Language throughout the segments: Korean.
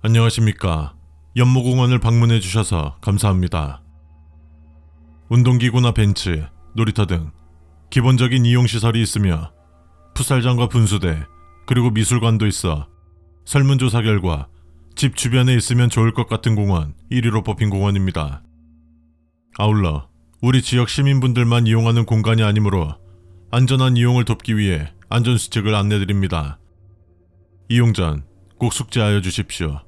안녕하십니까. 연모공원을 방문해 주셔서 감사합니다. 운동기구나 벤치, 놀이터 등 기본적인 이용시설이 있으며 풋살장과 분수대, 그리고 미술관도 있어 설문조사 결과 집 주변에 있으면 좋을 것 같은 공원 1위로 뽑힌 공원입니다. 아울러 우리 지역 시민분들만 이용하는 공간이 아니므로 안전한 이용을 돕기 위해 안전수칙을 안내드립니다. 이용 전 꼭 숙지하여 주십시오.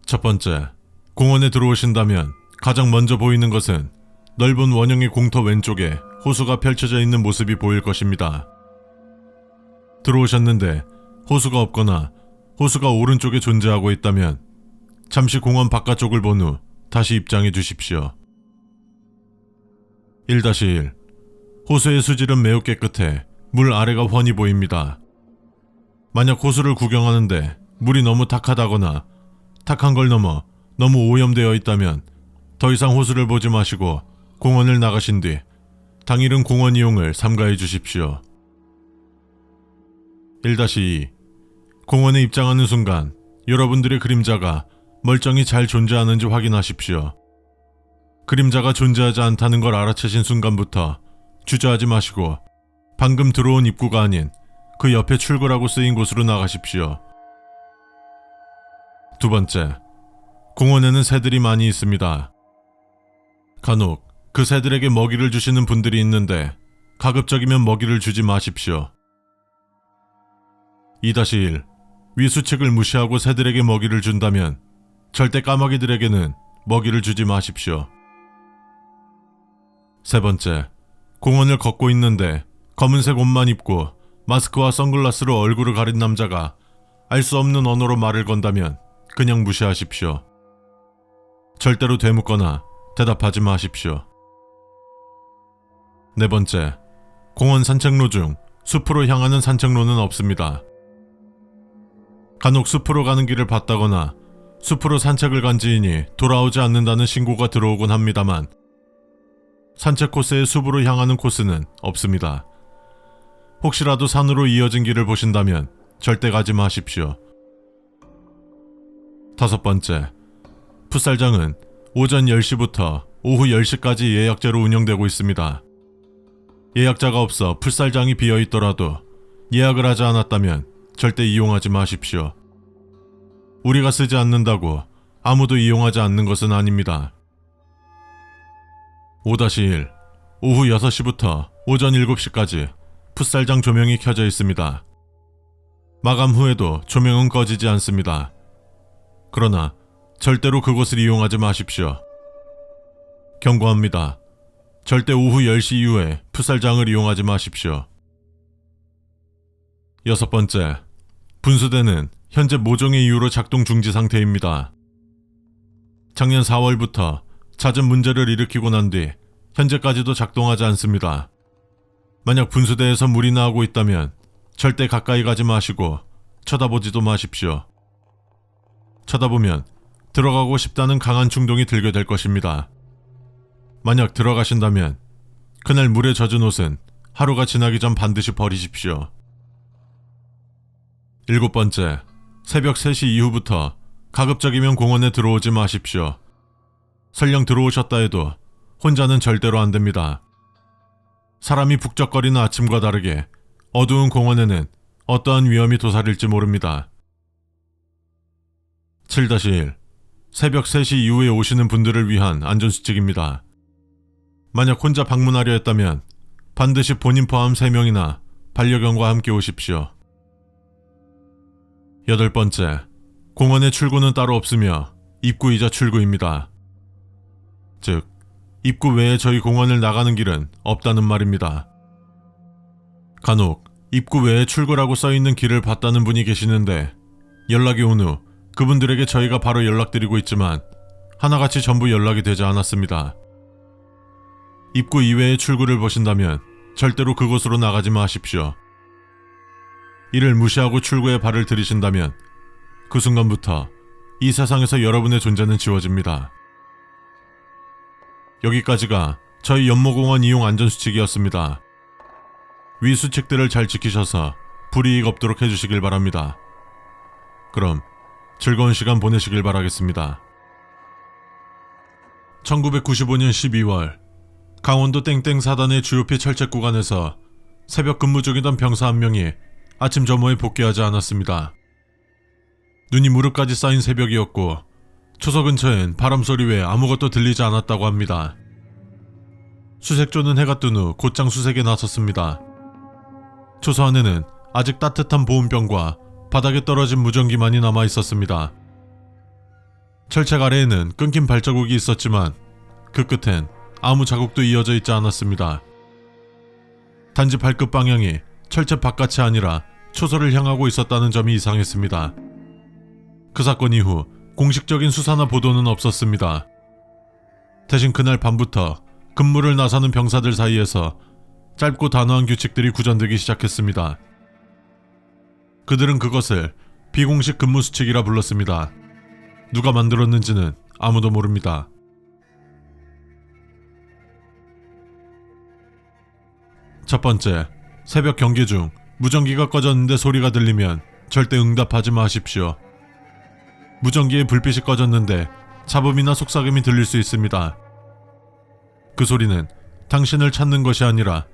첫 번째, 공원에 들어오신다면 가장 먼저 보이는 것은 넓은 원형의 공터 왼쪽에 호수가 펼쳐져 있는 모습이 보일 것입니다. 들어오셨는데 호수가 없거나 호수가 오른쪽에 존재하고 있다면 잠시 공원 바깥쪽을 본 후 다시 입장해 주십시오. 1-1. 호수의 수질은 매우 깨끗해 물 아래가 훤히 보입니다. 만약 호수를 구경하는데 물이 너무 탁하다거나 탁한 걸 넘어 너무 오염되어 있다면 더 이상 호수를 보지 마시고 공원을 나가신 뒤 당일은 공원 이용을 삼가해 주십시오. 1-2. 공원에 입장하는 순간 여러분들의 그림자가 멀쩡히 잘 존재하는지 확인하십시오. 그림자가 존재하지 않다는 걸 알아채신 순간부터 주저하지 마시고 방금 들어온 입구가 아닌 그 옆에 출구라고 쓰인 곳으로 나가십시오. 두 번째, 공원에는 새들이 많이 있습니다. 간혹 그 새들에게 먹이를 주시는 분들이 있는데 가급적이면 먹이를 주지 마십시오. 2-1. 위 수칙을 무시하고 새들에게 먹이를 준다면 절대 까마귀들에게는 먹이를 주지 마십시오. 세 번째, 공원을 걷고 있는데 검은색 옷만 입고 마스크와 선글라스로 얼굴을 가린 남자가 알 수 없는 언어로 말을 건다면 그냥 무시하십시오. 절대로 되묻거나 대답하지 마십시오. 네 번째, 공원 산책로 중 숲으로 향하는 산책로는 없습니다. 간혹 숲으로 가는 길을 봤다거나 숲으로 산책을 간 지인이 돌아오지 않는다는 신고가 들어오곤 합니다만 산책 코스에 숲으로 향하는 코스는 없습니다. 혹시라도 산으로 이어진 길을 보신다면 절대 가지 마십시오. 다섯 번째, 풋살장은 오전 10시부터 오후 10시까지 예약제로 운영되고 있습니다. 예약자가 없어 풋살장이 비어 있더라도 예약을 하지 않았다면 절대 이용하지 마십시오. 우리가 쓰지 않는다고 아무도 이용하지 않는 것은 아닙니다. 5-1. 오후 6시부터 오전 7시까지 풋살장 조명이 켜져 있습니다. 마감 후에도 조명은 꺼지지 않습니다. 그러나 절대로 그곳을 이용하지 마십시오. 경고합니다. 절대 오후 10시 이후에 풋살장을 이용하지 마십시오. 여섯 번째, 분수대는 현재 모종의 이유로 작동 중지 상태입니다. 작년 4월부터 잦은 문제를 일으키고 난 뒤 현재까지도 작동하지 않습니다. 만약 분수대에서 물이 나오고 있다면 절대 가까이 가지 마시고 쳐다보지도 마십시오. 쳐다보면 들어가고 싶다는 강한 충동이 들게 될 것입니다. 만약 들어가신다면 그날 물에 젖은 옷은 하루가 지나기 전 반드시 버리십시오. 일곱 번째, 새벽 3시 이후부터 가급적이면 공원에 들어오지 마십시오. 설령 들어오셨다 해도 혼자는 절대로 안 됩니다. 사람이 북적거리는 아침과 다르게 어두운 공원에는 어떠한 위험이 도사릴지 모릅니다. 7-1. 새벽 3시 이후에 오시는 분들을 위한 안전수칙입니다. 만약 혼자 방문하려 했다면 반드시 본인 포함 3명이나 반려견과 함께 오십시오. 여덟 번째, 공원의 출구는 따로 없으며 입구이자 출구입니다. 즉, 입구 외에 저희 공원을 나가는 길은 없다는 말입니다. 간혹 입구 외에 출구라고 써있는 길을 봤다는 분이 계시는데 연락이 온 후 그분들에게 저희가 바로 연락드리고 있지만 하나같이 전부 연락이 되지 않았습니다. 입구 이외의 출구를 보신다면 절대로 그곳으로 나가지 마십시오. 이를 무시하고 출구에 발을 들이신다면 그 순간부터 이 세상에서 여러분의 존재는 지워집니다. 여기까지가 저희 연모공원 이용 안전수칙이었습니다. 위 수칙들을 잘 지키셔서 불이익 없도록 해주시길 바랍니다. 그럼 즐거운 시간 보내시길 바라겠습니다. 1995년 12월 강원도 땡땡 사단의 주요피 철책 구간에서 새벽 근무 중이던 병사 한 명이 아침 점호에 복귀하지 않았습니다. 눈이 무릎까지 쌓인 새벽이었고 초소 근처엔 바람소리 외에 아무것도 들리지 않았다고 합니다. 수색조는 해가 뜬 후 곧장 수색에 나섰습니다. 초소 안에는 아직 따뜻한 보온병과 바닥에 떨어진 무전기만이 남아 있었습니다. 철책 아래에는 끊긴 발자국이 있었지만 그 끝엔 아무 자국도 이어져 있지 않았습니다. 단지 발끝 방향이 철책 바깥이 아니라 초소를 향하고 있었다는 점이 이상했습니다. 그 사건 이후 공식적인 수사나 보도는 없었습니다. 대신 그날 밤부터 근무를 나서는 병사들 사이에서 짧고 단호한 규칙들이 구전되기 시작했습니다. 그들은 그것을 비공식 근무 수칙이라 불렀습니다. 누가 만들었는지는 아무도 모릅니다. 첫 번째, 새벽 경계 중 무전기가 꺼졌는데 소리가 들리면 절대 응답하지 마십시오. 무전기의 불빛이 꺼졌는데 잡음이나 속삭임이 들릴 수 있습니다. 그 소리는 당신을 찾는 것이 아니라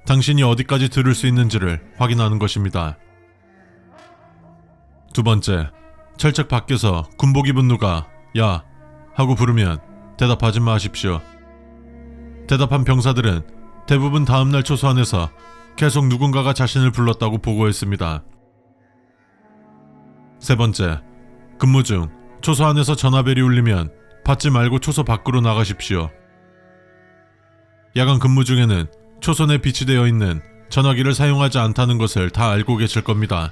당신이 어디까지 들을 수 있는지를 확인하는 것입니다. 두 번째, 철책 밖에서 군복 입은 누가 야 하고 부르면 대답하지 마십시오. 대답한 병사들은 대부분 다음날 초소 안에서 계속 누군가가 자신을 불렀다고 보고했습니다. 세 번째, 근무 중 초소 안에서 전화벨이 울리면 받지 말고 초소 밖으로 나가십시오. 야간 근무 중에는 초소 내 비치되어 있는 전화기를 사용하지 않다는 것을 다 알고 계실 겁니다.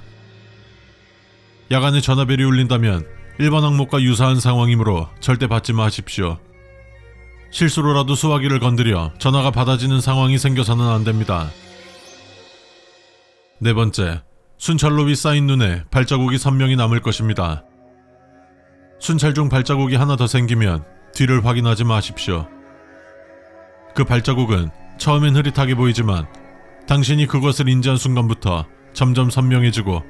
야간에 전화벨이 울린다면 일반 항목과 유사한 상황이므로 절대 받지 마십시오. 실수로라도 수화기를 건드려 전화가 받아지는 상황이 생겨서는 안 됩니다. 네 번째, 순찰로 위 쌓인 눈에 발자국이 선명히 남을 것입니다. 순찰 중 발자국이 하나 더 생기면 뒤를 확인하지 마십시오. 그 발자국은 처음엔 흐릿하게 보이지만 당신이 그것을 인지한 순간부터 점점 선명해지고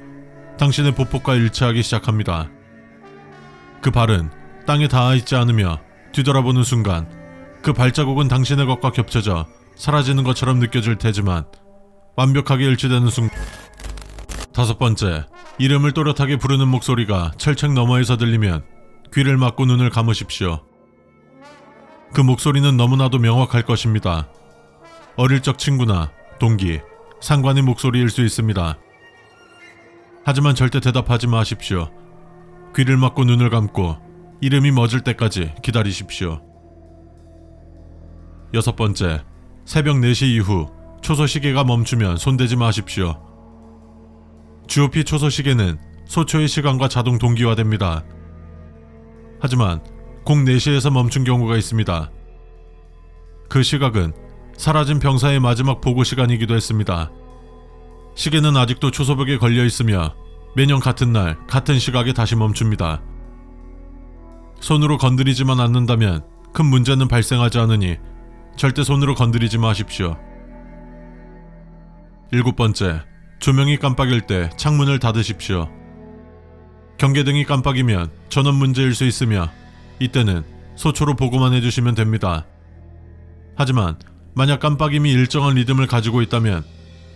당신의 보폭과 일치하기 시작합니다. 그 발은 땅에 닿아 있지 않으며 뒤돌아보는 순간 그 발자국은 당신의 것과 겹쳐져 사라지는 것처럼 느껴질 테지만 완벽하게 일치되는 순간. 다섯 번째, 이름을 또렷하게 부르는 목소리가 철책 너머에서 들리면 귀를 막고 눈을 감으십시오. 그 목소리는 너무나도 명확할 것입니다. 어릴 적 친구나 동기, 상관의 목소리일 수 있습니다. 하지만 절대 대답하지 마십시오. 귀를 막고 눈을 감고 이름이 멎을 때까지 기다리십시오. 여섯 번째, 새벽 4시 이후 초소 시계가 멈추면 손대지 마십시오. GOP 초소 시계는 소초의 시간과 자동 동기화됩니다. 하지만 꼭 4시에서 멈춘 경우가 있습니다. 그 시각은 사라진 병사의 마지막 보고 시간이기도 했습니다. 시계는 아직도 초소벽에 걸려 있으며 매년 같은 날 같은 시각에 다시 멈춥니다. 손으로 건드리지만 않는다면 큰 문제는 발생하지 않으니 절대 손으로 건드리지 마십시오. 일곱 번째, 조명이 깜빡일 때 창문을 닫으십시오. 경계등이 깜빡이면 전원 문제일 수 있으며 이때는 소초로 보고만 해주시면 됩니다. 하지만 만약 깜빡임이 일정한 리듬을 가지고 있다면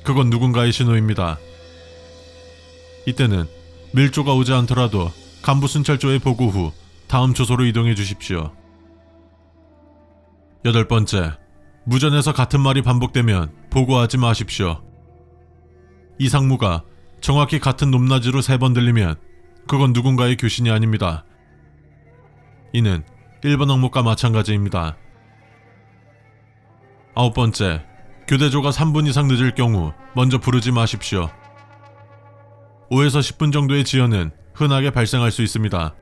그건 누군가의 신호입니다. 이때는 밀조가 오지 않더라도 간부 순찰조에 보고 후 다음 초소로 이동해 주십시오. 여덟 번째, 무전에서 같은 말이 반복되면 보고하지 마십시오. 이 상무가 정확히 같은 높낮이로 3번 들리면 그건 누군가의 교신이 아닙니다. 이는 1번 항목과 마찬가지입니다. 아홉 번째, 교대조가 3분 이상 늦을 경우 먼저 부르지 마십시오. 5에서 10분 정도의 지연은 흔하게 발생할 수 있습니다.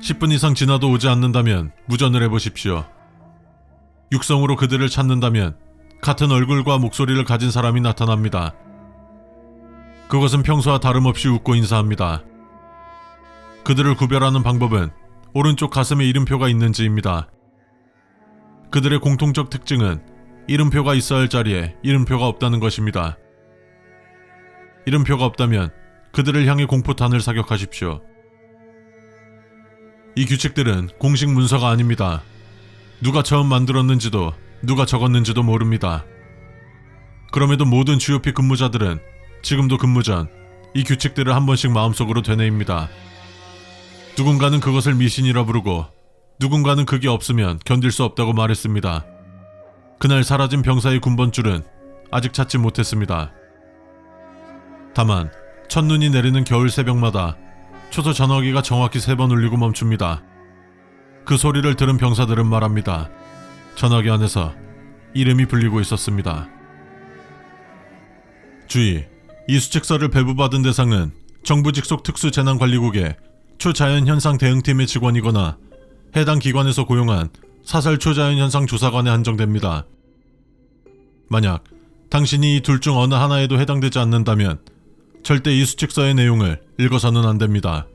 10분 이상 지나도 오지 않는다면 무전을 해보십시오. 육성으로 그들을 찾는다면 같은 얼굴과 목소리를 가진 사람이 나타납니다. 그것은 평소와 다름없이 웃고 인사합니다. 그들을 구별하는 방법은 오른쪽 가슴에 이름표가 있는지입니다. 그들의 공통적 특징은 이름표가 있어야 할 자리에 이름표가 없다는 것입니다. 이름표가 없다면 그들을 향해 공포탄을 사격하십시오. 이 규칙들은 공식 문서가 아닙니다. 누가 처음 만들었는지도 누가 적었는지도 모릅니다. 그럼에도 모든 GOP 근무자들은 지금도 근무 전 이 규칙들을 한 번씩 마음속으로 되뇌입니다. 누군가는 그것을 미신이라 부르고 누군가는 그게 없으면 견딜 수 없다고 말했습니다. 그날 사라진 병사의 군번줄은 아직 찾지 못했습니다. 다만 첫눈이 내리는 겨울 새벽마다 초소 전화기가 정확히 3번 울리고 멈춥니다. 그 소리를 들은 병사들은 말합니다. 전화기 안에서 이름이 불리고 있었습니다. 주의! 이 수칙서를 배부받은 대상은 정부 직속 특수재난관리국의 초자연현상 대응팀의 직원이거나 해당 기관에서 고용한 사설 초자연현상 조사관에 한정됩니다. 만약 당신이 이 둘 중 어느 하나에도 해당되지 않는다면 절대 이 수칙서의 내용을 읽어서는 안 됩니다.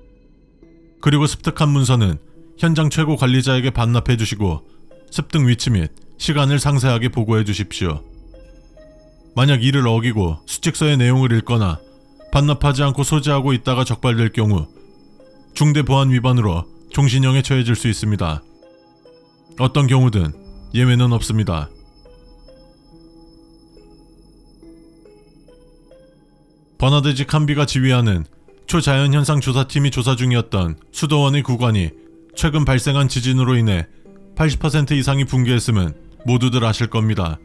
그리고 습득한 문서는 현장 최고 관리자에게 반납해 주시고 습득 위치 및 시간을 상세하게 보고해 주십시오. 만약 이를 어기고 수칙서의 내용을 읽거나 반납하지 않고 소지하고 있다가 적발될 경우 중대 보안 위반으로 종신형에 처해질 수 있습니다. 어떤 경우든 예외는 없습니다. 버나드 칸비가 지휘하는 초자연현상 조사팀이 조사 중이었던 수도원의 구관이 최근 발생한 지진으로 인해 80% 이상이 붕괴했음은 모두들 아실 겁니다.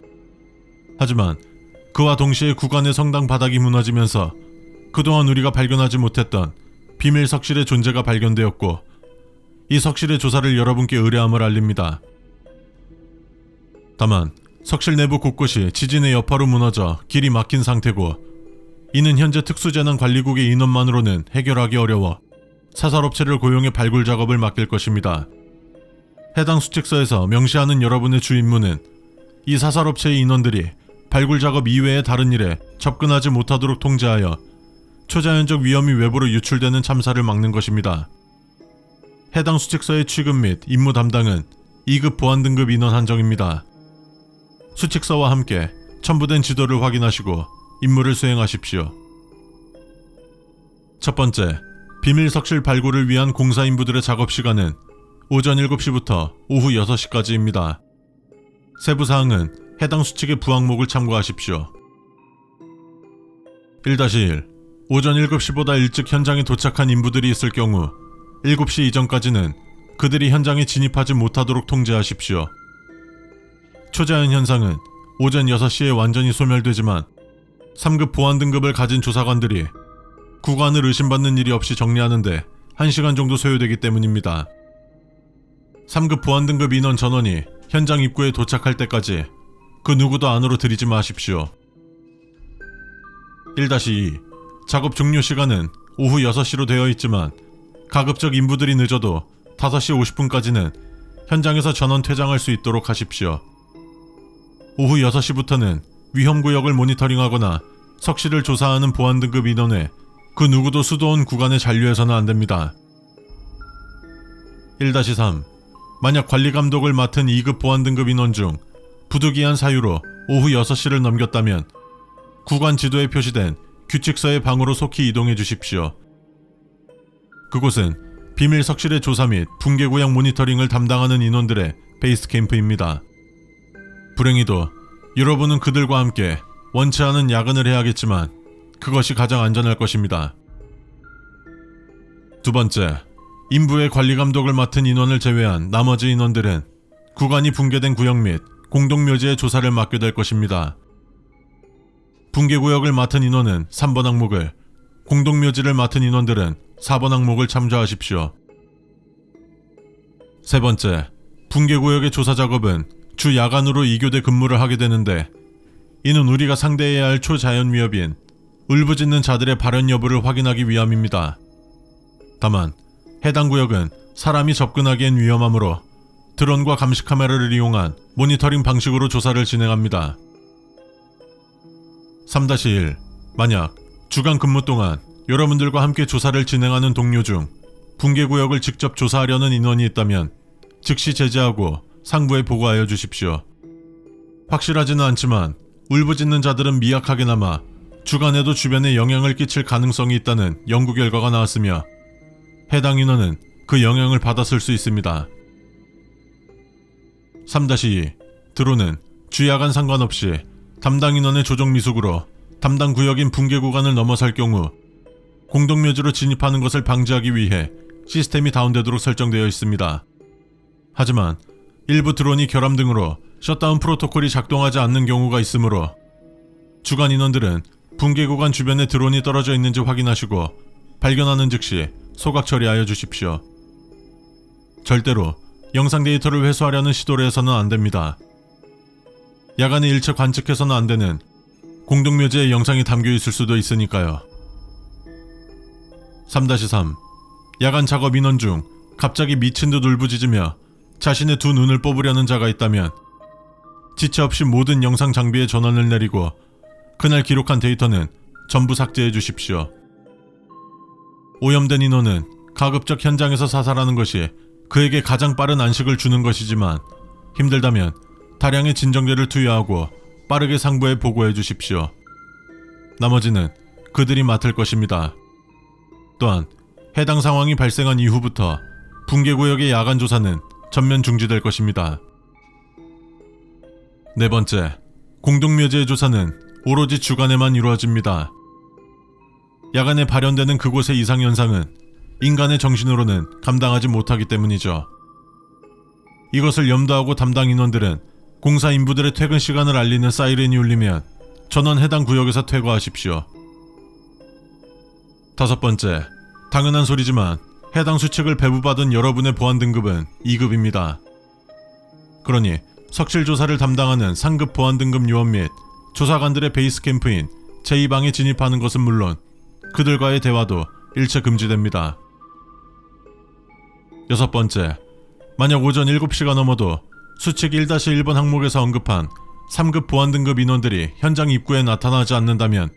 하지만 그와 동시에 구관의 성당 바닥이 무너지면서 그동안 우리가 발견하지 못했던 비밀 석실의 존재가 발견되었고 이 석실의 조사를 여러분께 의뢰함을 알립니다. 다만 석실 내부 곳곳이 지진의 여파로 무너져 길이 막힌 상태고 이는 현재 특수재난관리국의 인원만으로는 해결하기 어려워 사설업체를 고용해 발굴 작업을 맡길 것입니다. 해당 수칙서에서 명시하는 여러분의 주 임무는 이 사설업체의 인원들이 발굴 작업 이외의 다른 일에 접근하지 못하도록 통제하여 초자연적 위험이 외부로 유출되는 참사를 막는 것입니다. 해당 수칙서의 취급 및 임무 담당은 2급 보안 등급 인원 한정입니다. 수칙서와 함께 첨부된 지도를 확인하시고 임무를 수행하십시오. 첫 번째, 비밀 석실 발굴을 위한 공사인부들의 작업 시간은 오전 7시부터 오후 6시까지입니다. 세부사항은 해당 수칙의 부항목을 참고하십시오. 1-1. 오전 7시보다 일찍 현장에 도착한 인부들이 있을 경우 7시 이전까지는 그들이 현장에 진입하지 못하도록 통제하십시오. 초자연 현상은 오전 6시에 완전히 소멸되지만 3급 보안 등급을 가진 조사관들이 구간을 의심받는 일이 없이 정리하는데 1시간 정도 소요되기 때문입니다. 3급 보안 등급 인원 전원이 현장 입구에 도착할 때까지 그 누구도 안으로 들이지 마십시오. 1-2. 작업 종료 시간은 오후 6시로 되어 있지만 가급적 인부들이 늦어도 5시 50분까지는 현장에서 전원 퇴장할 수 있도록 하십시오. 오후 6시부터는 위험구역을 모니터링하거나 석실을 조사하는 보안 등급 인원 외 그 누구도 수도원 구간에 잔류해서는 안됩니다. 1-3. 만약 관리감독을 맡은 2급 보안 등급 인원 중 부득이한 사유로 오후 6시를 넘겼다면 구간 지도에 표시된 규칙서의 방으로 속히 이동해 주십시오. 그곳은 비밀 석실의 조사 및 붕괴 구역 모니터링을 담당하는 인원들의 베이스 캠프입니다. 불행히도 여러분은 그들과 함께 원치 않은 야근을 해야겠지만 그것이 가장 안전할 것입니다. 두 번째, 인부의 관리 감독을 맡은 인원을 제외한 나머지 인원들은 구간이 붕괴된 구역 및 공동묘지의 조사를 맡게 될 것입니다. 붕괴 구역을 맡은 인원은 3번 항목을, 공동묘지를 맡은 인원들은 4번 항목을 참조하십시오. 세 번째, 붕괴 구역의 조사 작업은 주 야간으로 2교대 근무를 하게 되는데 이는 우리가 상대해야 할 초자연 위협인 울부짖는 자들의 발현 여부를 확인하기 위함입니다. 다만 해당 구역은 사람이 접근하기엔 위험하므로 드론과 감시 카메라를 이용한 모니터링 방식으로 조사를 진행합니다. 3-1. 만약 주간 근무 동안 여러분들과 함께 조사를 진행하는 동료 중 붕괴 구역을 직접 조사하려는 인원이 있다면 즉시 제지하고 상부에 보고하여 주십시오. 확실하지는 않지만 울부짖는 자들은 미약하게나마 주간에도 주변에 영향을 끼칠 가능성이 있다는 연구 결과가 나왔으며 해당 인원은 그 영향을 받았을 수 있습니다. 3-2. 드론은 주야간 상관없이 담당 인원의 조정 미숙으로 담당 구역인 붕괴 구간을 넘어설 경우 공동묘지로 진입하는 것을 방지하기 위해 시스템이 다운되도록 설정되어 있습니다. 하지만 일부 드론이 결함 등으로 셧다운 프로토콜이 작동하지 않는 경우가 있으므로 주간 인원들은 붕괴 구간 주변에 드론이 떨어져 있는지 확인하시고 발견하는 즉시 소각 처리하여 주십시오. 절대로 영상 데이터를 회수하려는 시도를 해서는 안됩니다. 야간에 일체 관측해서는 안되는 공동묘지에 영상이 담겨 있을 수도 있으니까요. 3-3. 야간 작업 인원 중 갑자기 미친 듯 울부짖으며 자신의 두 눈을 뽑으려는 자가 있다면 지체 없이 모든 영상 장비에 전원을 내리고 그날 기록한 데이터는 전부 삭제해 주십시오. 오염된 인원은 가급적 현장에서 사살하는 것이 그에게 가장 빠른 안식을 주는 것이지만 힘들다면 다량의 진정제를 투여하고 빠르게 상부에 보고해 주십시오. 나머지는 그들이 맡을 것입니다. 또한 해당 상황이 발생한 이후부터 붕괴구역의 야간 조사는 전면 중지될 것입니다. 4번째, 공동묘지의 조사는 오로지 주간에만 이루어집니다. 야간에 발현되는 그곳의 이상현상은 인간의 정신으로는 감당하지 못하기 때문이죠. 이것을 염두하고 담당 인원들은 공사 인부들의 퇴근 시간을 알리는 사이렌이 울리면 전원 해당 구역에서 퇴거하십시오. 5번째, 당연한 소리지만 해당 수칙을 배부받은 여러분의 보안 등급은 2급입니다. 그러니 석실 조사를 담당하는 상급 보안 등급 요원 및 조사관들의 베이스 캠프인 제2방에 진입하는 것은 물론 그들과의 대화도 일체 금지됩니다. 6번째, 만약 오전 7시가 넘어도 수칙 1-1번 항목에서 언급한 3급 보안 등급 인원들이 현장 입구에 나타나지 않는다면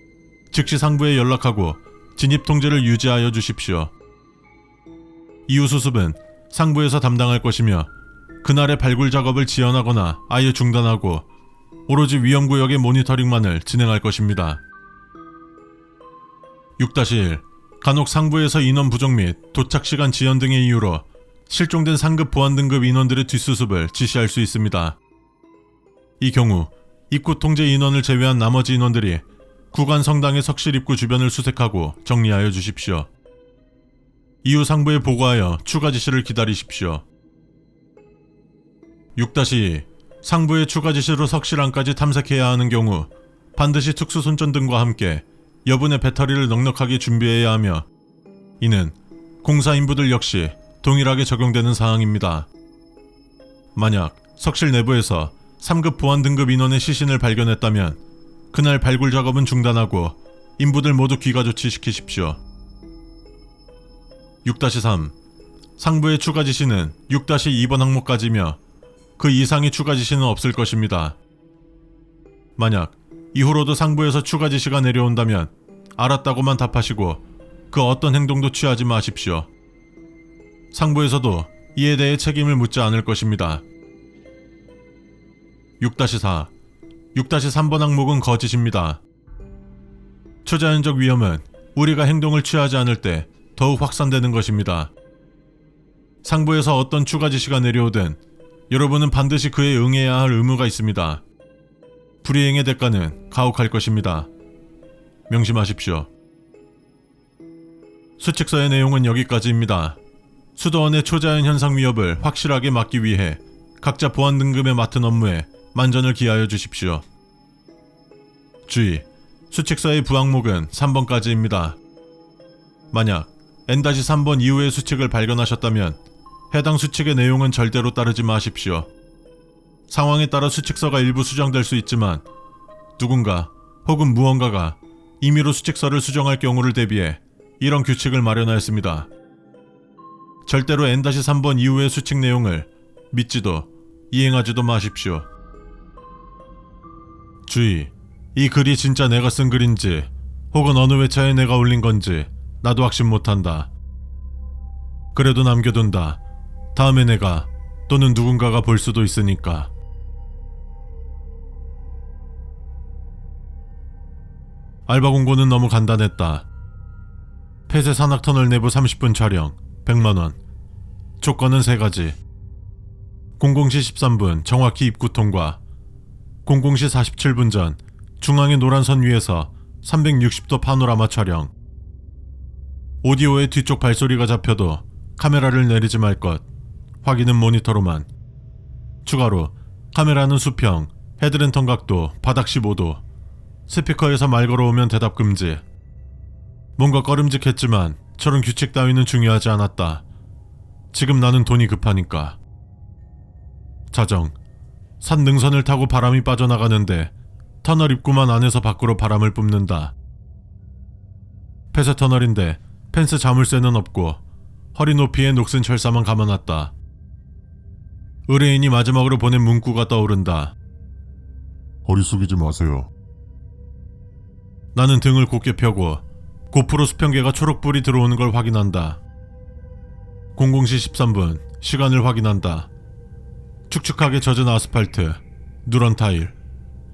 즉시 상부에 연락하고 진입 통제를 유지하여 주십시오. 이후 수습은 상부에서 담당할 것이며 그날의 발굴 작업을 지연하거나 아예 중단하고 오로지 위험구역의 모니터링만을 진행할 것입니다. 6-1. 간혹 상부에서 인원 부족 및 도착시간 지연 등의 이유로 실종된 상급 보안 등급 인원들의 뒷수습을 지시할 수 있습니다. 이 경우 입구 통제 인원을 제외한 나머지 인원들이 구간 성당의 석실 입구 주변을 수색하고 정리하여 주십시오. 이후 상부에 보고하여 추가 지시를 기다리십시오. 6-2. 상부의 추가 지시로 석실 안까지 탐색해야 하는 경우 반드시 특수 손전등과 함께 여분의 배터리를 넉넉하게 준비해야 하며 이는 공사 인부들 역시 동일하게 적용되는 사항입니다. 만약 석실 내부에서 3급 보안 등급 인원의 시신을 발견했다면 그날 발굴 작업은 중단하고 인부들 모두 귀가 조치시키십시오. 6-3. 상부의 추가 지시는 6-2번 항목까지며 그 이상의 추가 지시는 없을 것입니다. 만약 이후로도 상부에서 추가 지시가 내려온다면 알았다고만 답하시고 그 어떤 행동도 취하지 마십시오. 상부에서도 이에 대해 책임을 묻지 않을 것입니다. 6-4. 6-3번 항목은 거짓입니다. 초자연적 위험은 우리가 행동을 취하지 않을 때 더욱 확산되는 것입니다. 상부에서 어떤 추가 지시가 내려오든 여러분은 반드시 그에 응해야 할 의무가 있습니다. 불이행의 대가는 가혹할 것입니다. 명심하십시오. 수칙서의 내용은 여기까지입니다. 수도원의 초자연 현상 위협을 확실하게 막기 위해 각자 보안 등급에 맡은 업무에 만전을 기하여 주십시오. 주의! 수칙서의 부항목은 3번까지입니다. 만약 N-3번 이후의 수칙을 발견하셨다면 해당 수칙의 내용은 절대로 따르지 마십시오. 상황에 따라 수칙서가 일부 수정될 수 있지만 누군가 혹은 무언가가 임의로 수칙서를 수정할 경우를 대비해 이런 규칙을 마련하였습니다. 절대로 N-3번 이후의 수칙 내용을 믿지도 이행하지도 마십시오. 주의! 이 글이 진짜 내가 쓴 글인지 혹은 어느 회차에 내가 올린 건지 나도 확신 못한다. 그래도 남겨둔다. 다음에 내가 또는 누군가가 볼 수도 있으니까. 알바 공고는 너무 간단했다. 폐쇄 산악터널 내부 30분 촬영 100만원. 조건은 3가지. 00시 13분 정확히 입구 통과. 00시 47분 전 중앙의 노란 선 위에서 360도 파노라마 촬영. 오디오의 뒤쪽 발소리가 잡혀도 카메라를 내리지 말 것. 확인은 모니터로만. 추가로 카메라는 수평, 헤드랜턴 각도 바닥 15도. 스피커에서 말 걸어오면 대답 금지. 뭔가 꺼림직했지만 저런 규칙 따위는 중요하지 않았다. 지금 나는 돈이 급하니까. 자정. 산 능선을 타고 바람이 빠져나가는데 터널 입구만 안에서 밖으로 바람을 뿜는다. 폐쇄 터널인데 펜스 자물쇠는 없고 허리 높이의 녹슨 철사만 감아놨다. 의뢰인이 마지막으로 보낸 문구가 떠오른다. 허리 숙이지 마세요. 나는 등을 곧게 펴고 고프로 수평계가 초록불이 들어오는 걸 확인한다. 00시 13분 시간을 확인한다. 축축하게 젖은 아스팔트, 누런 타일,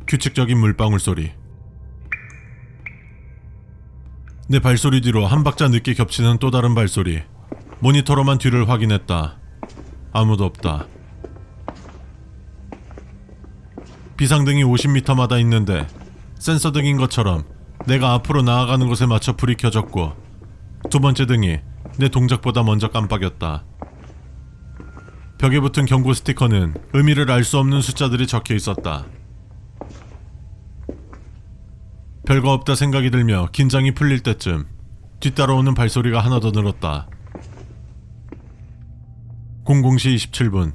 규칙적인 물방울 소리. 내 발소리 뒤로 한 박자 늦게 겹치는 또 다른 발소리. 모니터로만 뒤를 확인했다. 아무도 없다. 비상등이 50m마다 있는데 센서 등인 것처럼 내가 앞으로 나아가는 곳에 맞춰 불이 켜졌고 두 번째 등이 내 동작보다 먼저 깜빡였다. 벽에 붙은 경고 스티커는 의미를 알 수 없는 숫자들이 적혀 있었다. 별거 없다 생각이 들며 긴장이 풀릴 때쯤 뒤따라오는 발소리가 하나 더 늘었다. 00시 27분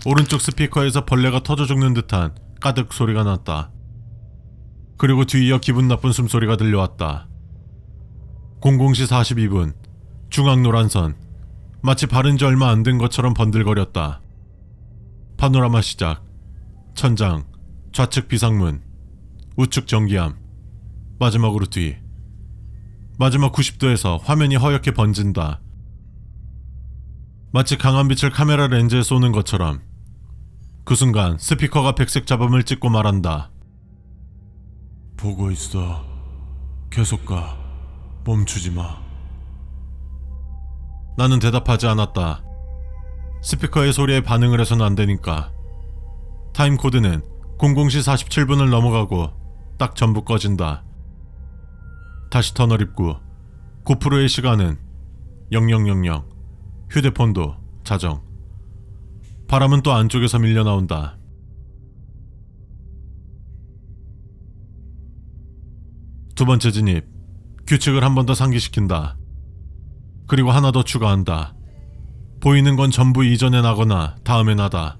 오른쪽 스피커에서 벌레가 터져 죽는 듯한 까득 소리가 났다. 그리고 뒤이어 기분 나쁜 숨소리가 들려왔다. 00시 42분 중앙 노란선 마치 바른 지 얼마 안 된 것처럼 번들거렸다. 파노라마 시작. 천장, 좌측 비상문, 우측 전기암, 마지막으로 뒤. 마지막 90도에서 화면이 허옇게 번진다. 마치 강한 빛을 카메라 렌즈에 쏘는 것처럼. 그 순간 스피커가 백색 잡음을 찍고 말한다. 보고 있어. 계속 가. 멈추지 마. 나는 대답하지 않았다. 스피커의 소리에 반응을 해서는 안 되니까. 타임코드는 00시 47분을 넘어가고 딱 전부 꺼진다. 다시 터널 입구. 고프로의 시간은 0000. 휴대폰도 자정. 바람은 또 안쪽에서 밀려 나온다. 두 번째 진입. 규칙을 한 번 더 상기시킨다. 그리고 하나 더 추가한다. 보이는 건 전부 이전에 나거나 다음에 나다.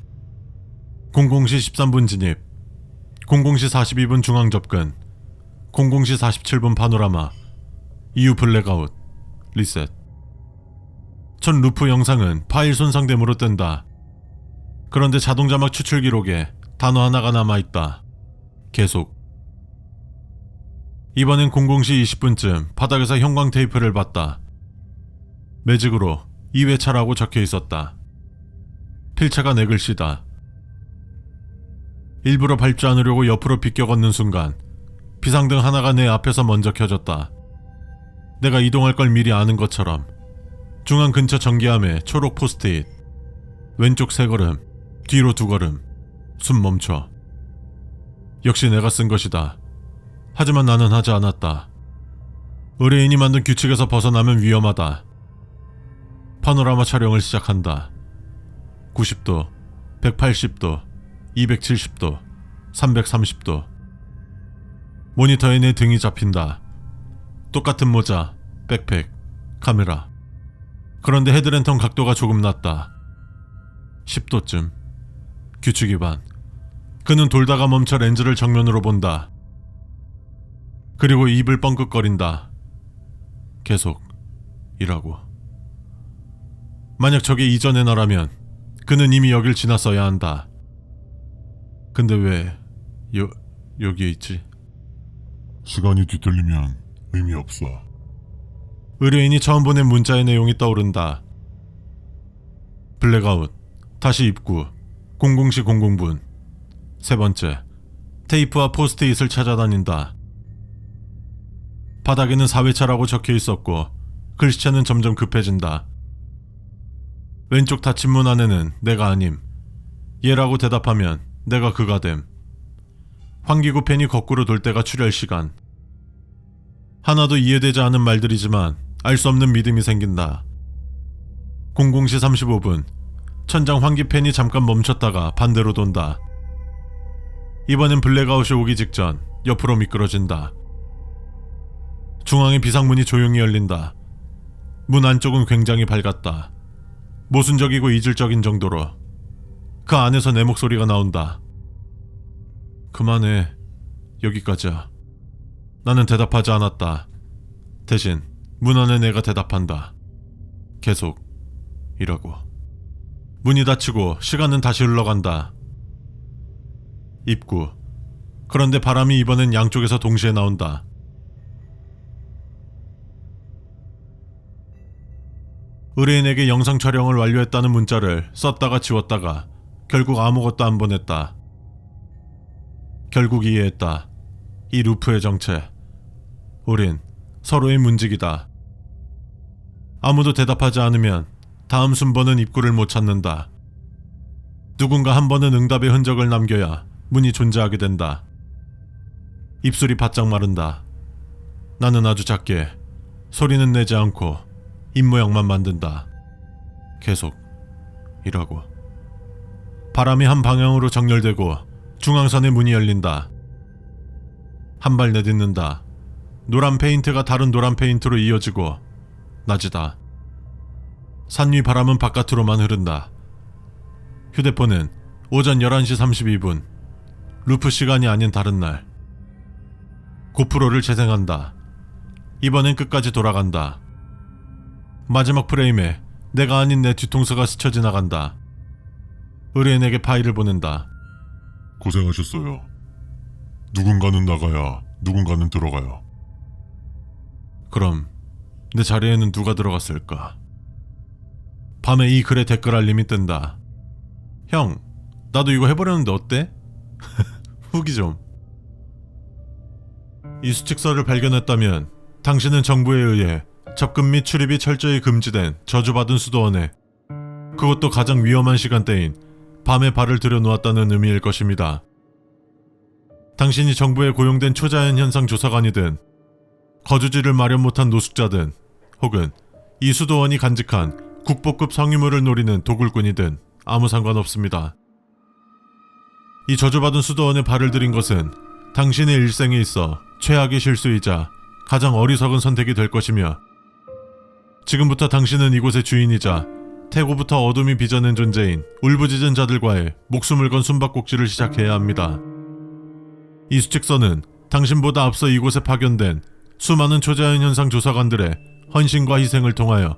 00시 13분 진입. 00시 42분 중앙 접근. 00시 47분 파노라마. 이후 블랙아웃. 리셋. 첫 루프 영상은 파일 손상됨으로 뜬다. 그런데 자동자막 추출 기록에 단어 하나가 남아있다. 계속. 이번엔 00시 20분쯤 바닥에서 형광 테이프를 봤다. 매직으로 2회차라고 적혀 있었다. 필체가 내 글씨다. 일부러 밟지 않으려고 옆으로 비껴 걷는 순간 비상등 하나가 내 앞에서 먼저 켜졌다. 내가 이동할 걸 미리 아는 것처럼. 중앙 근처 전기함에 초록 포스트잇. 왼쪽 3걸음, 뒤로 2걸음. 숨 멈춰. 역시 내가 쓴 것이다. 하지만 나는 하지 않았다. 의뢰인이 만든 규칙에서 벗어나면 위험하다. 파노라마 촬영을 시작한다. 90도, 180도, 270도, 330도. 모니터에 내 등이 잡힌다. 똑같은 모자, 백팩, 카메라. 그런데 헤드랜턴 각도가 조금 낮다. 10도쯤. 규칙 위반. 그는 돌다가 멈춰 렌즈를 정면으로 본다. 그리고 입을 뻥긋거린다. 계속 이라고. 만약 저게 이전의 나라면 그는 이미 여길 지났어야 한다. 근데 왜 여기에 있지? 시간이 뒤틀리면 의미 없어. 의뢰인이 처음 보낸 문자의 내용이 떠오른다. 블랙아웃. 다시 입구. 00시 00분. 세 번째. 테이프와 포스트잇을 찾아다닌다. 바닥에는 4회차라고 적혀 있었고 글씨체는 점점 급해진다. 왼쪽 닫힌 문 안에는 내가 아님. 얘라고 대답하면 내가 그가 됨. 환기구 펜이 거꾸로 돌 때가 출혈 시간. 하나도 이해되지 않은 말들이지만 알 수 없는 믿음이 생긴다. 00시 35분 천장 환기팬이 잠깐 멈췄다가 반대로 돈다. 이번엔 블랙아웃이 오기 직전 옆으로 미끄러진다. 중앙의 비상문이 조용히 열린다. 문 안쪽은 굉장히 밝았다. 모순적이고 이질적인 정도로. 그 안에서 내 목소리가 나온다. 그만해. 여기까지야. 나는 대답하지 않았다. 대신 문 안에 내가 대답한다. 계속 이라고. 문이 닫히고 시간은 다시 흘러간다. 입구. 그런데 바람이 이번엔 양쪽에서 동시에 나온다. 의뢰인에게 영상 촬영을 완료했다는 문자를 썼다가 지웠다가 결국 아무것도 안 보냈다. 결국 이해했다. 이 루프의 정체. 우린 서로의 문지기다. 아무도 대답하지 않으면 다음 순번은 입구를 못 찾는다. 누군가 한 번은 응답의 흔적을 남겨야 문이 존재하게 된다. 입술이 바짝 마른다. 나는 아주 작게 소리는 내지 않고 입모양만 만든다. 계속 이라고. 바람이 한 방향으로 정렬되고 중앙선의 문이 열린다. 한 발 내딛는다. 노란 페인트가 다른 노란 페인트로 이어지고 낮이다. 산 위 바람은 바깥으로만 흐른다. 휴대폰은 오전 11시 32분. 루프 시간이 아닌 다른 날. 고프로를 재생한다. 이번엔 끝까지 돌아간다. 마지막 프레임에 내가 아닌 내 뒤통수가 스쳐 지나간다. 의뢰인에게 파일을 보낸다. 고생하셨어요. 누군가는 나가야 누군가는 들어가요. 그럼 내 자리에는 누가 들어갔을까? 밤에 이 글에 댓글 알림이 뜬다. 형, 나도 이거 해보려는데 어때? 후기 좀. 이 수칙서를 발견했다면 당신은 정부에 의해 접근 및 출입이 철저히 금지된 저주받은 수도원에, 그것도 가장 위험한 시간대인 밤에 발을 들여놓았다는 의미일 것입니다. 당신이 정부에 고용된 초자연 현상 조사관이든 거주지를 마련 못한 노숙자든 혹은 이 수도원이 간직한 국보급 성유물을 노리는 도굴꾼이든 아무 상관없습니다. 이 저주받은 수도원에 발을 들인 것은 당신의 일생에 있어 최악의 실수이자 가장 어리석은 선택이 될 것이며, 지금부터 당신은 이곳의 주인이자 태고부터 어둠이 빚어낸 존재인 울부짖은 자들과의 목숨을 건 숨바꼭질을 시작해야 합니다. 이 수칙서는 당신보다 앞서 이곳에 파견된 수많은 초자연 현상 조사관들의 헌신과 희생을 통하여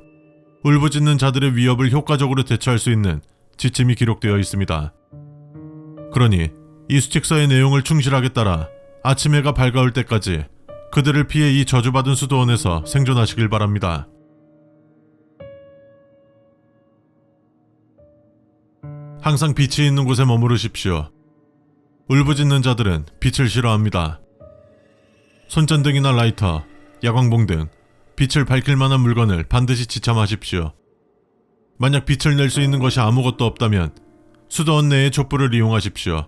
울부짖는 자들의 위협을 효과적으로 대처할 수 있는 지침이 기록되어 있습니다. 그러니 이 수칙서의 내용을 충실하게 따라 아침 해가 밝아올 때까지 그들을 피해 이 저주받은 수도원에서 생존하시길 바랍니다. 항상 빛이 있는 곳에 머무르십시오. 울부짖는 자들은 빛을 싫어합니다. 손전등이나 라이터, 야광봉 등 빛을 밝힐 만한 물건을 반드시 지참하십시오. 만약 빛을 낼 수 있는 것이 아무것도 없다면 수도원 내의 촛불을 이용하십시오.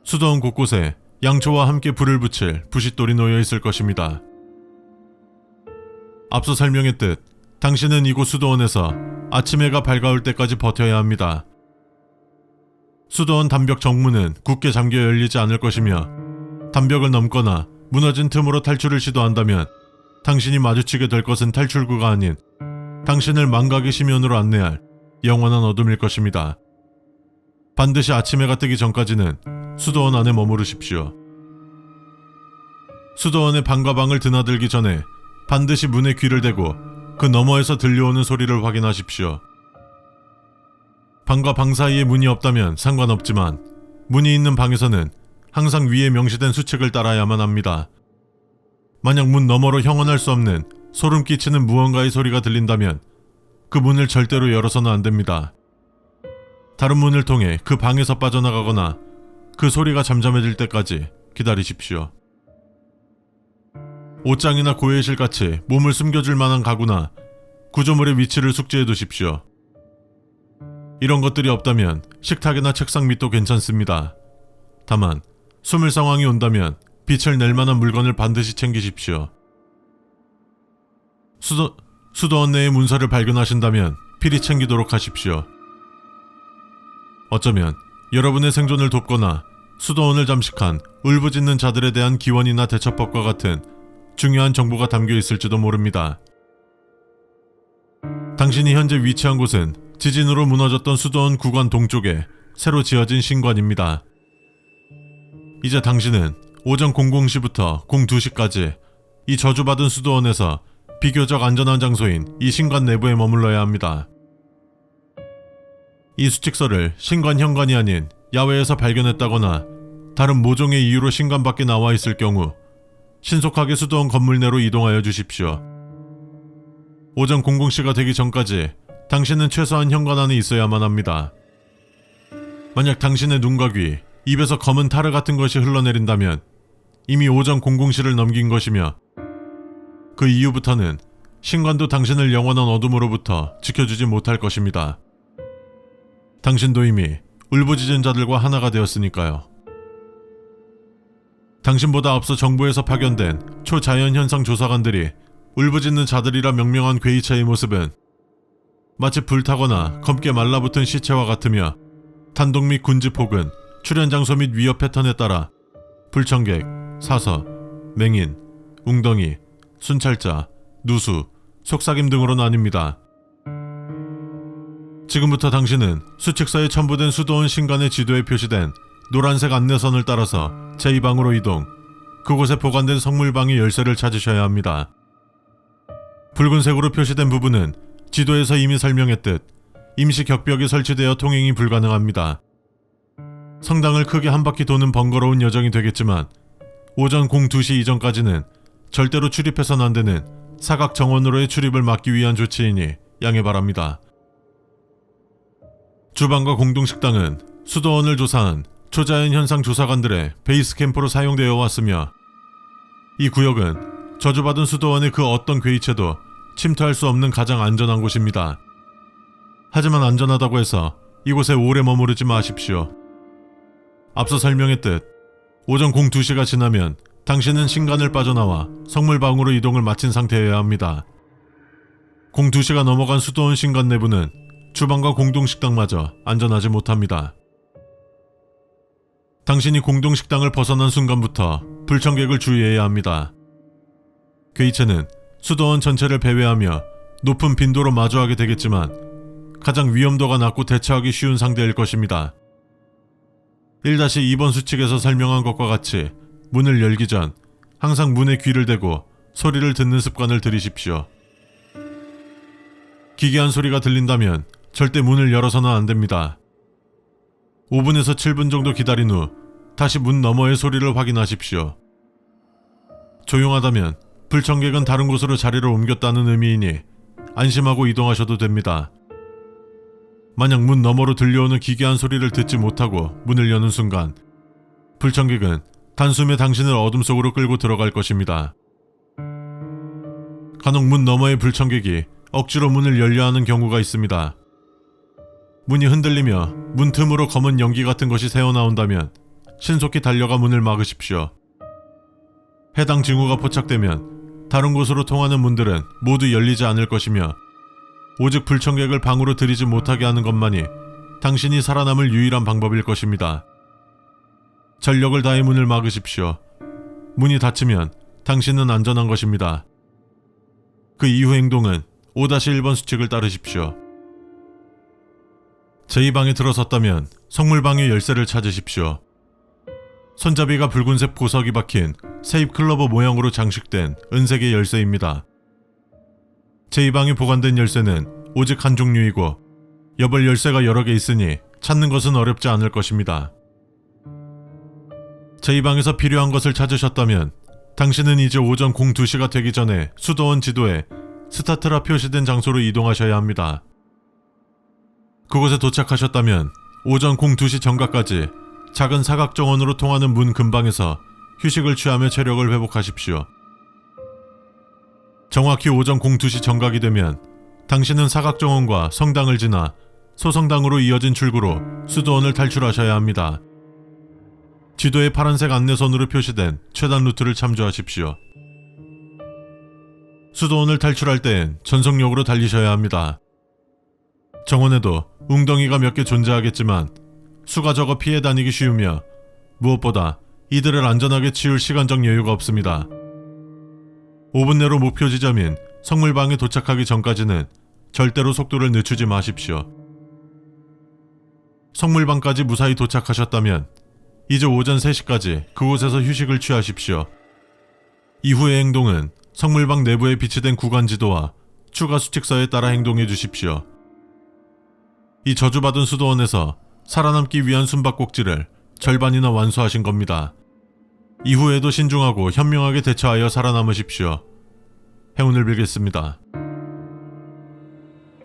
수도원 곳곳에 양초와 함께 불을 붙일 부싯돌이 놓여 있을 것입니다. 앞서 설명했듯 당신은 이곳 수도원에서 아침 해가 밝아올 때까지 버텨야 합니다. 수도원 담벽 정문은 굳게 잠겨 열리지 않을 것이며, 담벽을 넘거나 무너진 틈으로 탈출을 시도한다면 당신이 마주치게 될 것은 탈출구가 아닌 당신을 망각의 심연으로 안내할 영원한 어둠일 것입니다. 반드시 아침 해가 뜨기 전까지는 수도원 안에 머무르십시오. 수도원의 방과 방을 드나들기 전에 반드시 문에 귀를 대고 그 너머에서 들려오는 소리를 확인하십시오. 방과 방 사이에 문이 없다면 상관없지만 문이 있는 방에서는 항상 위에 명시된 수칙을 따라야만 합니다. 만약 문 너머로 형언할 수 없는 소름 끼치는 무언가의 소리가 들린다면 그 문을 절대로 열어서는 안 됩니다. 다른 문을 통해 그 방에서 빠져나가거나 그 소리가 잠잠해질 때까지 기다리십시오. 옷장이나 고해실 같이 몸을 숨겨줄 만한 가구나 구조물의 위치를 숙지해 두십시오. 이런 것들이 없다면 식탁이나 책상 밑도 괜찮습니다. 다만 숨을 상황이 온다면 빛을 낼 만한 물건을 반드시 챙기십시오. 수도원 내의 문서를 발견하신다면 필히 챙기도록 하십시오. 어쩌면 여러분의 생존을 돕거나 수도원을 잠식한 울부짖는 자들에 대한 기원이나 대처법과 같은 중요한 정보가 담겨 있을지도 모릅니다. 당신이 현재 위치한 곳은 지진으로 무너졌던 수도원 구관 동쪽에 새로 지어진 신관입니다. 이제 당신은 오전 00시부터 02시까지 이 저주받은 수도원에서 비교적 안전한 장소인 이 신관 내부에 머물러야 합니다. 이 수칙서를 신관 현관이 아닌 야외에서 발견했다거나 다른 모종의 이유로 신관 밖에 나와 있을 경우 신속하게 수도원 건물 내로 이동하여 주십시오. 오전 00시가 되기 전까지 당신은 최소한 현관 안에 있어야만 합니다. 만약 당신의 눈과 귀, 입에서 검은 타르 같은 것이 흘러내린다면 이미 오전 00시를 넘긴 것이며 그 이후부터는 신관도 당신을 영원한 어둠으로부터 지켜주지 못할 것입니다. 당신도 이미 울부짖은 자들과 하나가 되었으니까요. 당신보다 앞서 정부에서 파견된 초자연현상 조사관들이 울부짖는 자들이라 명명한 괴이체의 모습은 마치 불타거나 검게 말라붙은 시체와 같으며 단독 및 군집 혹은 출현 장소 및 위협 패턴에 따라 불청객, 사서, 맹인, 웅덩이, 순찰자, 누수, 속삭임 등으로 나뉩니다. 지금부터 당신은 수칙서에 첨부된 수도원 신관의 지도에 표시된 노란색 안내선을 따라서 제2방으로 이동, 그곳에 보관된 성물방의 열쇠를 찾으셔야 합니다. 붉은색으로 표시된 부분은 지도에서 이미 설명했듯 임시 격벽이 설치되어 통행이 불가능합니다. 성당을 크게 한 바퀴 도는 번거로운 여정이 되겠지만 오전 02시 이전까지는 절대로 출입해서는 안 되는 사각 정원으로의 출입을 막기 위한 조치이니 양해 바랍니다. 주방과 공동식당은 수도원을 조사한 초자연 현상 조사관들의 베이스 캠프로 사용되어 왔으며 이 구역은 저주받은 수도원의 그 어떤 괴이체도 침투할 수 없는 가장 안전한 곳입니다. 하지만 안전하다고 해서 이곳에 오래 머무르지 마십시오. 앞서 설명했듯 오전 02시가 지나면 당신은 신관을 빠져나와 성물방으로 이동을 마친 상태여야 합니다. 02시가 넘어간 수도원 신관 내부는 주방과 공동식당마저 안전하지 못합니다. 당신이 공동식당을 벗어난 순간부터 불청객을 주의해야 합니다. 괴이체는 수도원 전체를 배회하며 높은 빈도로 마주하게 되겠지만 가장 위험도가 낮고 대처하기 쉬운 상대일 것입니다. 1-2번 수칙에서 설명한 것과 같이 문을 열기 전 항상 문에 귀를 대고 소리를 듣는 습관을 들이십시오. 기괴한 소리가 들린다면 절대 문을 열어서는 안 됩니다. 5분에서 7분 정도 기다린 후 다시 문 너머의 소리를 확인하십시오. 조용하다면 불청객은 다른 곳으로 자리를 옮겼다는 의미이니 안심하고 이동하셔도 됩니다. 만약 문 너머로 들려오는 기괴한 소리를 듣지 못하고 문을 여는 순간 불청객은 단숨에 당신을 어둠 속으로 끌고 들어갈 것입니다. 간혹 문 너머의 불청객이 억지로 문을 열려 하는 경우가 있습니다. 문이 흔들리며 문 틈으로 검은 연기 같은 것이 새어나온다면 신속히 달려가 문을 막으십시오. 해당 징후가 포착되면 다른 곳으로 통하는 문들은 모두 열리지 않을 것이며 오직 불청객을 방으로 들이지 못하게 하는 것만이 당신이 살아남을 유일한 방법일 것입니다. 전력을 다해 문을 막으십시오. 문이 닫히면 당신은 안전한 것입니다. 그 이후 행동은 5-1번 수칙을 따르십시오. 제2방에 들어섰다면 성물방의 열쇠를 찾으십시오. 손잡이가 붉은색 보석이 박힌 세입 클로버 모양으로 장식된 은색의 열쇠입니다. 제2방에 보관된 열쇠는 오직 한 종류이고 여벌 열쇠가 여러 개 있으니 찾는 것은 어렵지 않을 것입니다. 제2방에서 필요한 것을 찾으셨다면 당신은 이제 오전 02시가 되기 전에 수도원 지도에 스타트라 표시된 장소로 이동하셔야 합니다. 그곳에 도착하셨다면 오전 02시 정각까지 작은 사각정원으로 통하는 문 근방에서 휴식을 취하며 체력을 회복하십시오. 정확히 오전 02시 정각이 되면 당신은 사각정원과 성당을 지나 소성당으로 이어진 출구로 수도원을 탈출하셔야 합니다. 지도에 파란색 안내선으로 표시된 최단 루트를 참조하십시오. 수도원을 탈출할 때엔 전속력으로 달리셔야 합니다. 정원에도 웅덩이가 몇 개 존재하겠지만 수가 적어 피해 다니기 쉬우며 무엇보다 이들을 안전하게 치울 시간적 여유가 없습니다. 5분 내로 목표 지점인 성물방에 도착하기 전까지는 절대로 속도를 늦추지 마십시오. 성물방까지 무사히 도착하셨다면 이제 오전 3시까지 그곳에서 휴식을 취하십시오. 이후의 행동은 성물방 내부에 비치된 구간 지도와 추가 수칙서에 따라 행동해 주십시오. 이 저주받은 수도원에서 살아남기 위한 숨바꼭질을 절반이나 완수하신 겁니다. 이후에도 신중하고 현명하게 대처하여 살아남으십시오. 행운을 빌겠습니다.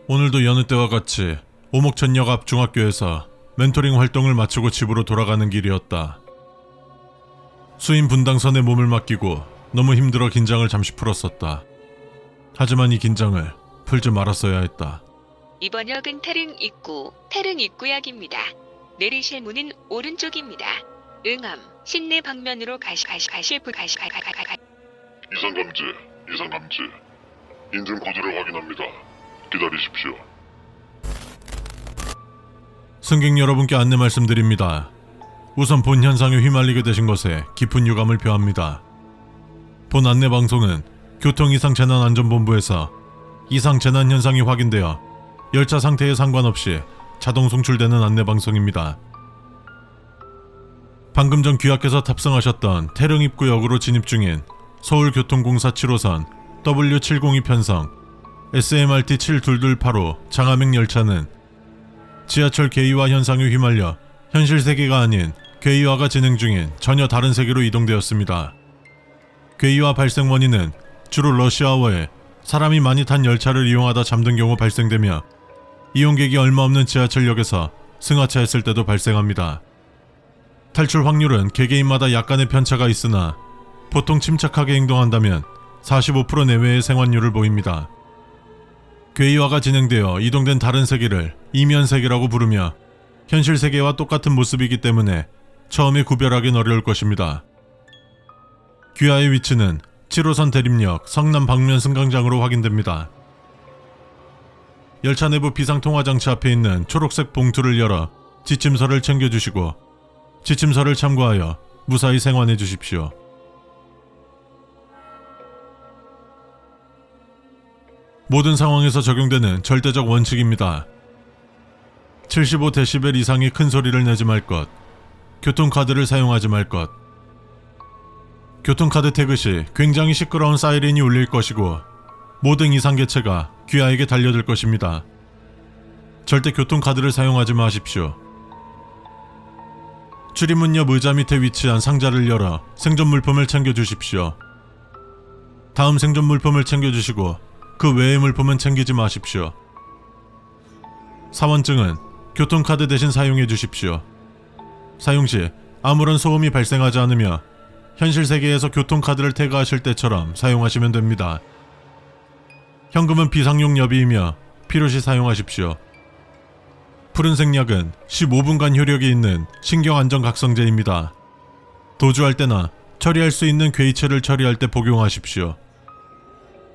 오늘도 여느 때와 같이 오목천역 앞 중학교에서 멘토링 활동을 마치고 집으로 돌아가는 길이었다. 수인 분당선에 몸을 맡기고 너무 힘들어 긴장을 잠시 풀었었다. 하지만 이 긴장을 풀지 말았어야 했다. 이번 역은 태릉 입구역입니다. 내리실 문은 오른쪽입니다. 응암, 신내 방면으로 가실 이상 감지. 인증 코드를 확인합니다. 기다리십시오. 승객 여러분께 안내 말씀드립니다. 우선 본 현상에 휘말리게 되신 것에 깊은 유감을 표합니다. 본 안내 방송은 교통이상재난안전본부에서 이상 재난 현상이 확인되어 열차 상태에 상관없이 자동 송출되는 안내 방송입니다. 방금 전 귀하께서 탑승하셨던 태릉 입구역으로 진입 중인 서울교통공사 7호선 W702 편성 SMRT 72285 장암행 열차는 지하철 괴이화 현상에 휘말려 현실 세계가 아닌 괴이화가 진행 중인 전혀 다른 세계로 이동되었습니다. 괴이화 발생 원인은 주로 러시아워에 사람이 많이 탄 열차를 이용하다 잠든 경우 발생되며 이용객이 얼마 없는 지하철역에서 승하차했을 때도 발생합니다. 탈출 확률은 개개인마다 약간의 편차가 있으나 보통 침착하게 행동한다면 45% 내외의 생환율을 보입니다. 괴이화가 진행되어 이동된 다른 세계를 이면 세계라고 부르며 현실 세계와 똑같은 모습이기 때문에 처음에 구별하기는 어려울 것입니다. 귀하의 위치는 7호선 대림역 성남 방면 승강장으로 확인됩니다. 열차 내부 비상통화장치 앞에 있는 초록색 봉투를 열어 지침서를 챙겨주시고 지침서를 참고하여 무사히 생환해 주십시오. 모든 상황에서 적용되는 절대적 원칙입니다. 75dB 이상의 큰 소리를 내지 말 것, 교통카드를 사용하지 말 것. 교통카드 태그 시 굉장히 시끄러운 사이렌이 울릴 것이고 모든 이상 개체가 귀하에게 달려들 것입니다. 절대 교통카드를 사용하지 마십시오. 출입문 옆 의자 밑에 위치한 상자를 열어 생존 물품을 챙겨주십시오. 다음 생존 물품을 챙겨주시고 그 외의 물품은 챙기지 마십시오. 사원증은 교통카드 대신 사용해 주십시오. 사용 시 아무런 소음이 발생하지 않으며 현실 세계에서 교통카드를 태그하실 때처럼 사용하시면 됩니다. 현금은 비상용 여비이며 필요시 사용하십시오. 푸른색 약은 15분간 효력이 있는 신경안정각성제입니다. 도주할 때나 처리할 수 있는 괴이체를 처리할 때 복용하십시오.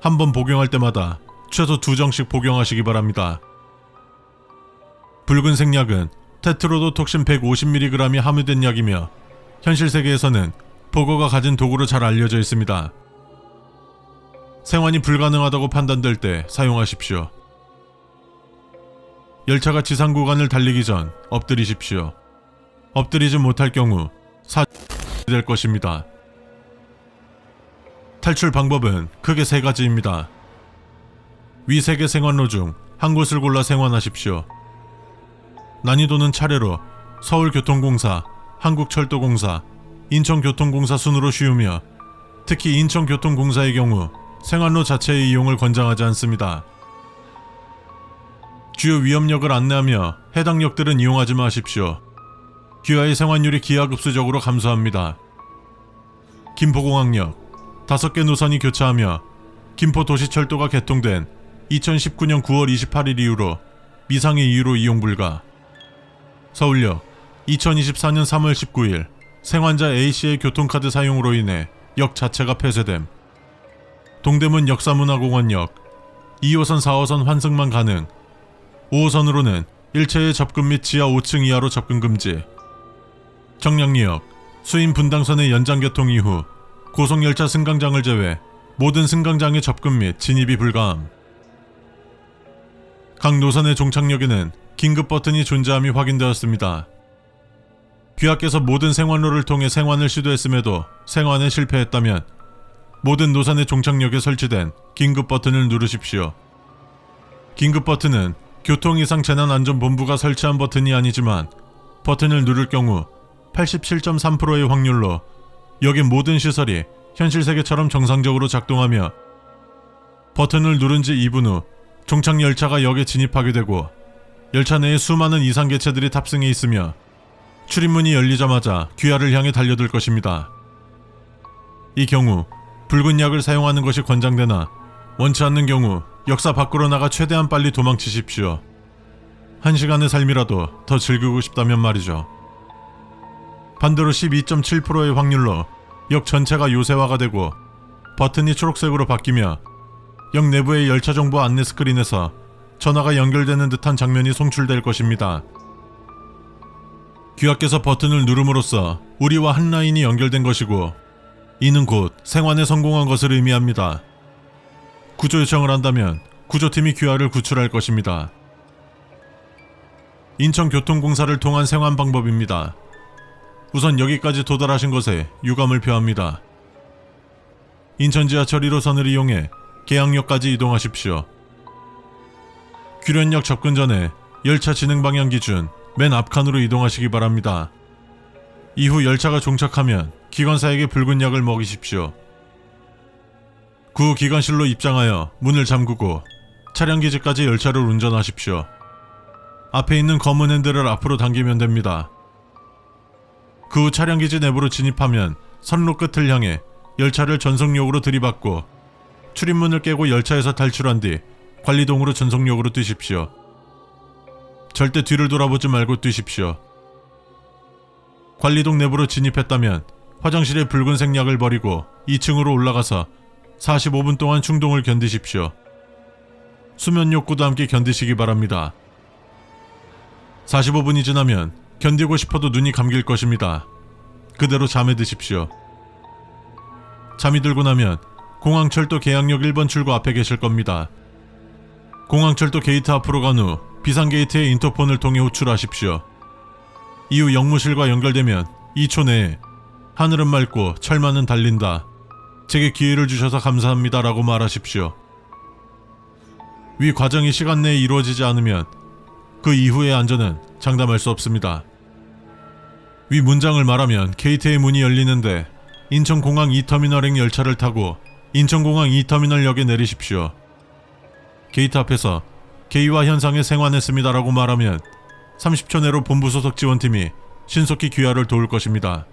한 번 복용할 때마다 최소 2정씩 복용하시기 바랍니다. 붉은색 약은 테트로도톡신 150mg이 함유된 약이며 현실 세계에서는 보거가 가진 독으로 잘 알려져 있습니다. 생환이 불가능하다고 판단될 때 사용하십시오. 열차가 지상 구간을 달리기 전 엎드리십시오. 엎드리지 못할 경우 될 것입니다. 탈출 방법은 크게 3가지입니다. 위 3개 생환로 중 한 곳을 골라 생환하십시오. 난이도는 차례로 서울교통공사, 한국철도공사, 인천교통공사 순으로 쉬우며 특히 인천교통공사의 경우 생환로 자체의 이용을 권장하지 않습니다. 주요 위험역을 안내하며 해당 역들은 이용하지 마십시오. 귀하의 생환율이 기하급수적으로 감소합니다. 김포공항역 5개 노선이 교차하며 김포도시철도가 개통된 2019년 9월 28일 이후로 미상의 이유로 이용 불가. 서울역 2024년 3월 19일 생환자 A씨의 교통카드 사용으로 인해 역 자체가 폐쇄됨. 동대문 역사문화공원역 2호선 4호선 환승만 가능. 5호선으로는 일체의 접근 및 지하 5층 이하로 접근 금지. 정량리역 수인 분당선의 연장 개통 이후 고속열차 승강장을 제외 모든 승강장의 접근 및 진입이 불가함. 각 노선의 종착역에는 긴급 버튼이 존재함이 확인되었습니다. 귀하께서 모든 생환로를 통해 생환을 시도했음에도 생환에 실패했다면 모든 노선의 종착역에 설치된 긴급 버튼을 누르십시오. 긴급 버튼은 교통이상재난안전본부가 설치한 버튼이 아니지만 버튼을 누를 경우 87.3%의 확률로 역의 모든 시설이 현실 세계처럼 정상적으로 작동하며 버튼을 누른 지 2분 후 종착 열차가 역에 진입하게 되고 열차 내에 수많은 이상 개체들이 탑승해 있으며 출입문이 열리자마자 귀하를 향해 달려들 것입니다. 이 경우 붉은 약을 사용하는 것이 권장되나 원치 않는 경우 역사 밖으로 나가 최대한 빨리 도망치십시오. 1시간의 삶이라도 더 즐기고 싶다면 말이죠. 반대로 12.7%의 확률로 역 전체가 요새화가 되고 버튼이 초록색으로 바뀌며 역 내부의 열차 정보 안내 스크린에서 전화가 연결되는 듯한 장면이 송출될 것입니다. 귀하께서 버튼을 누름으로써 우리와 한 라인이 연결된 것이고 이는 곧 생환에 성공한 것을 의미합니다. 구조 요청을 한다면 구조팀이 귀하를 구출할 것입니다. 인천교통공사를 통한 생환 방법입니다. 우선 여기까지 도달하신 것에 유감을 표합니다. 인천 지하철 1호선을 이용해 계양역까지 이동하십시오. 규련역 접근 전에 열차 진행 방향 기준 맨 앞칸으로 이동하시기 바랍니다. 이후 열차가 종착하면 기관사에게 붉은 약을 먹이십시오. 그 후 기관실로 입장하여 문을 잠그고 차량 기지까지 열차를 운전하십시오. 앞에 있는 검은 핸들을 앞으로 당기면 됩니다. 그 후 차량 기지 내부로 진입하면 선로 끝을 향해 열차를 전속력으로 들이받고 출입문을 깨고 열차에서 탈출한 뒤 관리동으로 전속력으로 뛰십시오. 절대 뒤를 돌아보지 말고 뛰십시오. 관리동 내부로 진입했다면 화장실에 붉은색 약을 버리고 2층으로 올라가서 45분 동안 충동을 견디십시오. 수면 욕구도 함께 견디시기 바랍니다. 45분이 지나면 견디고 싶어도 눈이 감길 것입니다. 그대로 잠에 드십시오. 잠이 들고 나면 공항철도 계양역 1번 출구 앞에 계실 겁니다. 공항철도 게이트 앞으로 간 후 비상게이트의 인터폰을 통해 호출하십시오. 이후 역무실과 연결되면 2초 내에 하늘은 맑고 철만은 달린다. 제게 기회를 주셔서 감사합니다 라고 말하십시오. 위 과정이 시간 내에 이루어지지 않으면 그 이후의 안전은 장담할 수 없습니다. 위 문장을 말하면 게이트의 문이 열리는데 인천공항 2터미널행 열차를 타고 인천공항 2터미널역에 내리십시오. 게이트 앞에서 개의와 현상에 생환했습니다 라고 말하면 30초 내로 본부 소속 지원팀이 신속히 귀하를 도울 것입니다.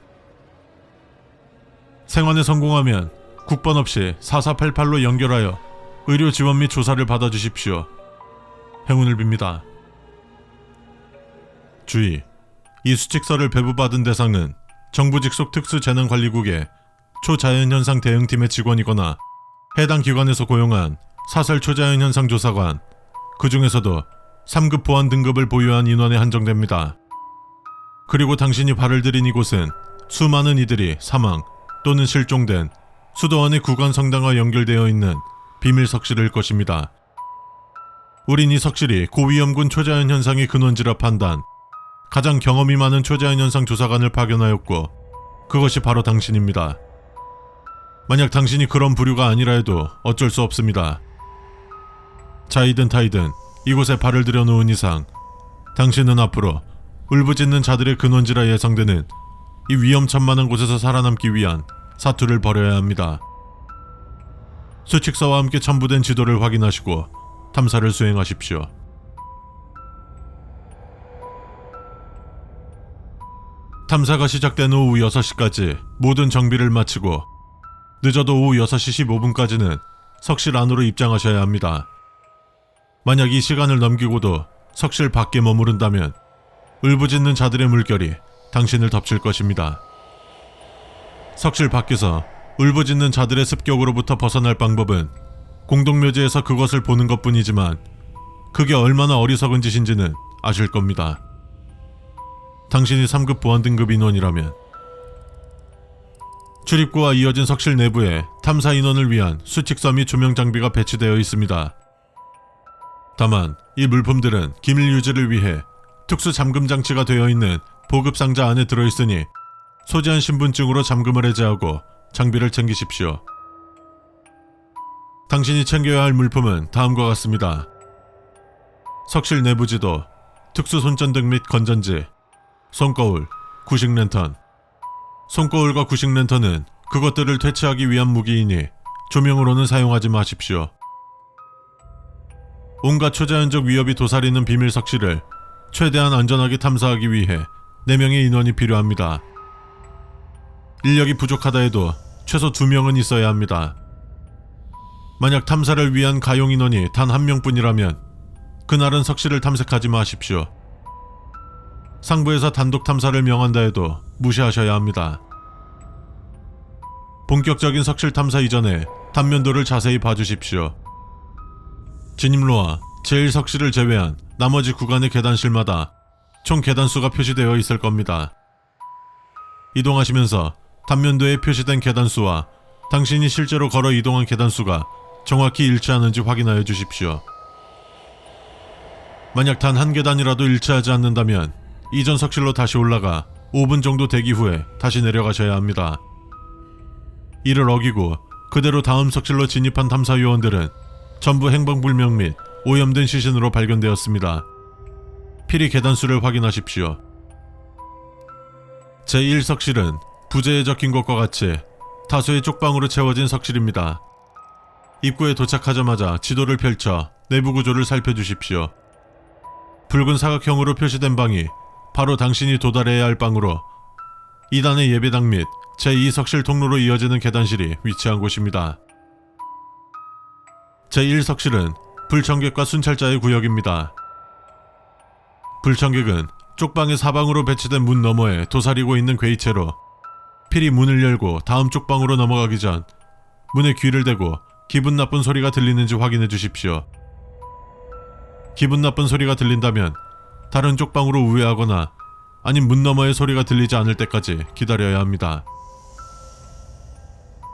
생환에 성공하면 국번 없이 4488로 연결하여 의료 지원 및 조사를 받아주십시오. 행운을 빕니다. 주의! 이 수칙서를 배부받은 대상은 정부 직속 특수재난관리국의 초자연현상 대응팀의 직원이거나 해당 기관에서 고용한 사설 초자연현상 조사관, 그 중에서도 3급 보안 등급을 보유한 인원에 한정됩니다. 그리고 당신이 발을 들인 이곳은 수많은 이들이 사망 또는 실종된 수도원의 구간 성당과 연결되어 있는 비밀 석실일 것입니다. 우린 이 석실이 고위험군 초자연 현상의 근원지라 판단, 가장 경험이 많은 초자연 현상 조사관을 파견하였고 그것이 바로 당신입니다. 만약 당신이 그런 부류가 아니라 해도 어쩔 수 없습니다. 자이든 타이든 이곳에 발을 들여놓은 이상 당신은 앞으로 울부짖는 자들의 근원지라 예상되는 이 위험천만한 곳에서 살아남기 위한 사투를 벌여야 합니다. 수칙서와 함께 첨부된 지도를 확인하시고 탐사를 수행하십시오. 탐사가 시작된 오후 6시까지 모든 정비를 마치고 늦어도 오후 6시 15분까지는 석실 안으로 입장하셔야 합니다. 만약 이 시간을 넘기고도 석실 밖에 머무른다면 울부짖는 자들의 물결이 당신을 덮칠 것입니다. 석실 밖에서 울부짖는 자들의 습격으로부터 벗어날 방법은 공동묘지에서 그것을 보는 것뿐이지만 그게 얼마나 어리석은 짓인지는 아실 겁니다. 당신이 3급 보안 등급 인원이라면. 출입구와 이어진 석실 내부에 탐사 인원을 위한 수칙서 및 조명 장비가 배치되어 있습니다. 다만 이 물품들은 기밀 유지를 위해 특수 잠금 장치가 되어 있는 보급 상자 안에 들어있으니 소지한 신분증으로 잠금을 해제하고 장비를 챙기십시오. 당신이 챙겨야 할 물품은 다음과 같습니다. 석실 내부 지도, 특수 손전등 및 건전지, 손거울, 구식 랜턴. 손거울과 구식 랜턴은 그것들을 퇴치하기 위한 무기이니 조명으로는 사용하지 마십시오. 온갖 초자연적 위협이 도사리는 비밀 석실을 최대한 안전하게 탐사하기 위해 4명의 인원이 필요합니다. 인력이 부족하다 해도 최소 2명은 있어야 합니다. 만약 탐사를 위한 가용 인원이 단 1명뿐이라면 그날은 석실을 탐색하지 마십시오. 상부에서 단독 탐사를 명한다 해도 무시하셔야 합니다. 본격적인 석실 탐사 이전에 단면도를 자세히 봐주십시오. 진입로와 제1석실을 제외한 나머지 구간의 계단실마다 총 계단수가 표시되어 있을 겁니다. 이동하시면서 단면도에 표시된 계단수와 당신이 실제로 걸어 이동한 계단수가 정확히 일치하는지 확인하여 주십시오. 만약 단 한 계단이라도 일치하지 않는다면 이전 석실로 다시 올라가 5분 정도 대기 후에 다시 내려가셔야 합니다. 이를 어기고 그대로 다음 석실로 진입한 탐사 요원들은 전부 행방불명 및 오염된 시신으로 발견되었습니다. 필히 계단수를 확인하십시오. 제1석실은 부제에 적힌 것과 같이 다수의 쪽방으로 채워진 석실입니다. 입구에 도착하자마자 지도를 펼쳐 내부 구조를 살펴주십시오. 붉은 사각형으로 표시된 방이 바로 당신이 도달해야 할 방으로 2단의 예배당 및 제2석실 통로로 이어지는 계단실이 위치한 곳입니다. 제1석실은 불청객과 순찰자의 구역입니다. 불청객은 쪽방의 사방으로 배치된 문 너머에 도사리고 있는 괴이체로 필히 문을 열고 다음 쪽방으로 넘어가기 전 문에 귀를 대고 기분 나쁜 소리가 들리는지 확인해 주십시오. 기분 나쁜 소리가 들린다면 다른 쪽방으로 우회하거나 아님 문 너머의 소리가 들리지 않을 때까지 기다려야 합니다.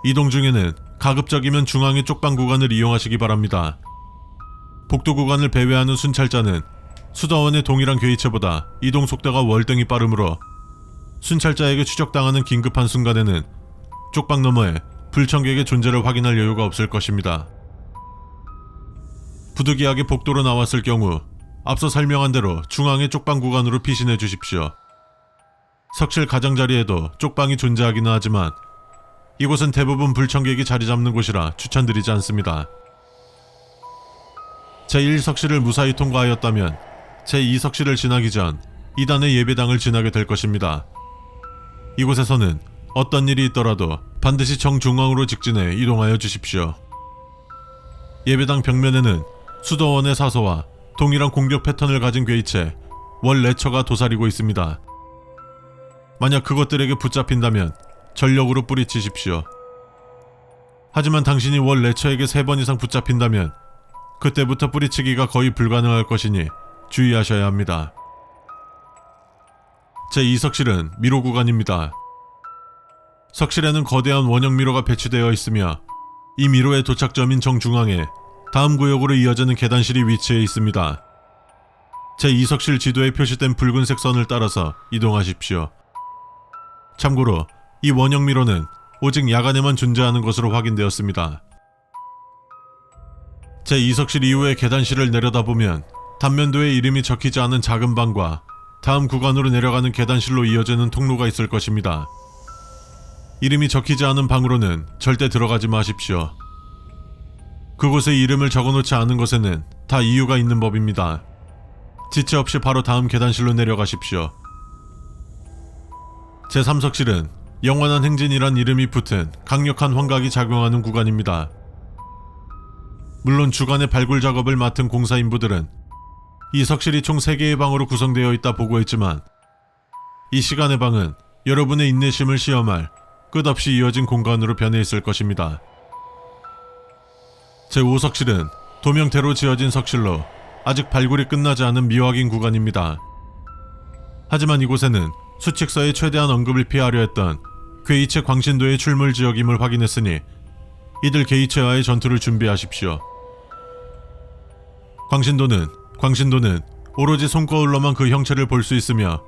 이동 중에는 가급적이면 중앙의 쪽방 구간을 이용하시기 바랍니다. 복도 구간을 배회하는 순찰자는 수다원의 동일한 괴이체보다 이동 속도가 월등히 빠르므로 순찰자에게 추적당하는 긴급한 순간에는 쪽방 너머에 불청객의 존재를 확인할 여유가 없을 것입니다. 부득이하게 복도로 나왔을 경우 앞서 설명한 대로 중앙의 쪽방 구간으로 피신해 주십시오. 석실 가장자리에도 쪽방이 존재하기는 하지만 이곳은 대부분 불청객이 자리 잡는 곳이라 추천드리지 않습니다. 제1석실을 무사히 통과하였다면 제2석실을 지나기 전 2단의 예배당을 지나게 될 것입니다. 이곳에서는 어떤 일이 있더라도 반드시 정중앙으로 직진해 이동하여 주십시오. 예배당 벽면에는 수도원의 사서와 동일한 공격 패턴을 가진 괴이체 월 레처가 도사리고 있습니다. 만약 그것들에게 붙잡힌다면 전력으로 뿌리치십시오. 하지만 당신이 월 레처에게 3번 이상 붙잡힌다면 그때부터 뿌리치기가 거의 불가능할 것이니 주의하셔야 합니다. 제2석실은 미로 구간입니다. 석실에는 거대한 원형 미로가 배치되어 있으며 이 미로의 도착점인 정중앙에 다음 구역으로 이어지는 계단실이 위치해 있습니다. 제2석실 지도에 표시된 붉은색 선을 따라서 이동하십시오. 참고로 이 원형 미로는 오직 야간에만 존재하는 것으로 확인되었습니다. 제2석실 이후의 계단실을 내려다보면 단면도에 이름이 적히지 않은 작은 방과 다음 구간으로 내려가는 계단실로 이어지는 통로가 있을 것입니다. 이름이 적히지 않은 방으로는 절대 들어가지 마십시오. 그곳에 이름을 적어놓지 않은 것에는 다 이유가 있는 법입니다. 지체 없이 바로 다음 계단실로 내려가십시오. 제3석실은 영원한 행진이란 이름이 붙은 강력한 환각이 작용하는 구간입니다. 물론 주간의 발굴 작업을 맡은 공사 인부들은 이 석실이 총 3개의 방으로 구성되어 있다 보고했지만 이 시간의 방은 여러분의 인내심을 시험할 끝없이 이어진 공간으로 변해 있을 것입니다. 제5석실은 도명태로 지어진 석실로 아직 발굴이 끝나지 않은 미확인 구간입니다. 하지만 이곳에는 수칙서의 최대한 언급을 피하려 했던 괴이체 광신도의 출몰 지역임을 확인했으니 이들 괴이체와의 전투를 준비하십시오. 광신도는 오로지 손거울로만 그 형체를 볼 수 있으며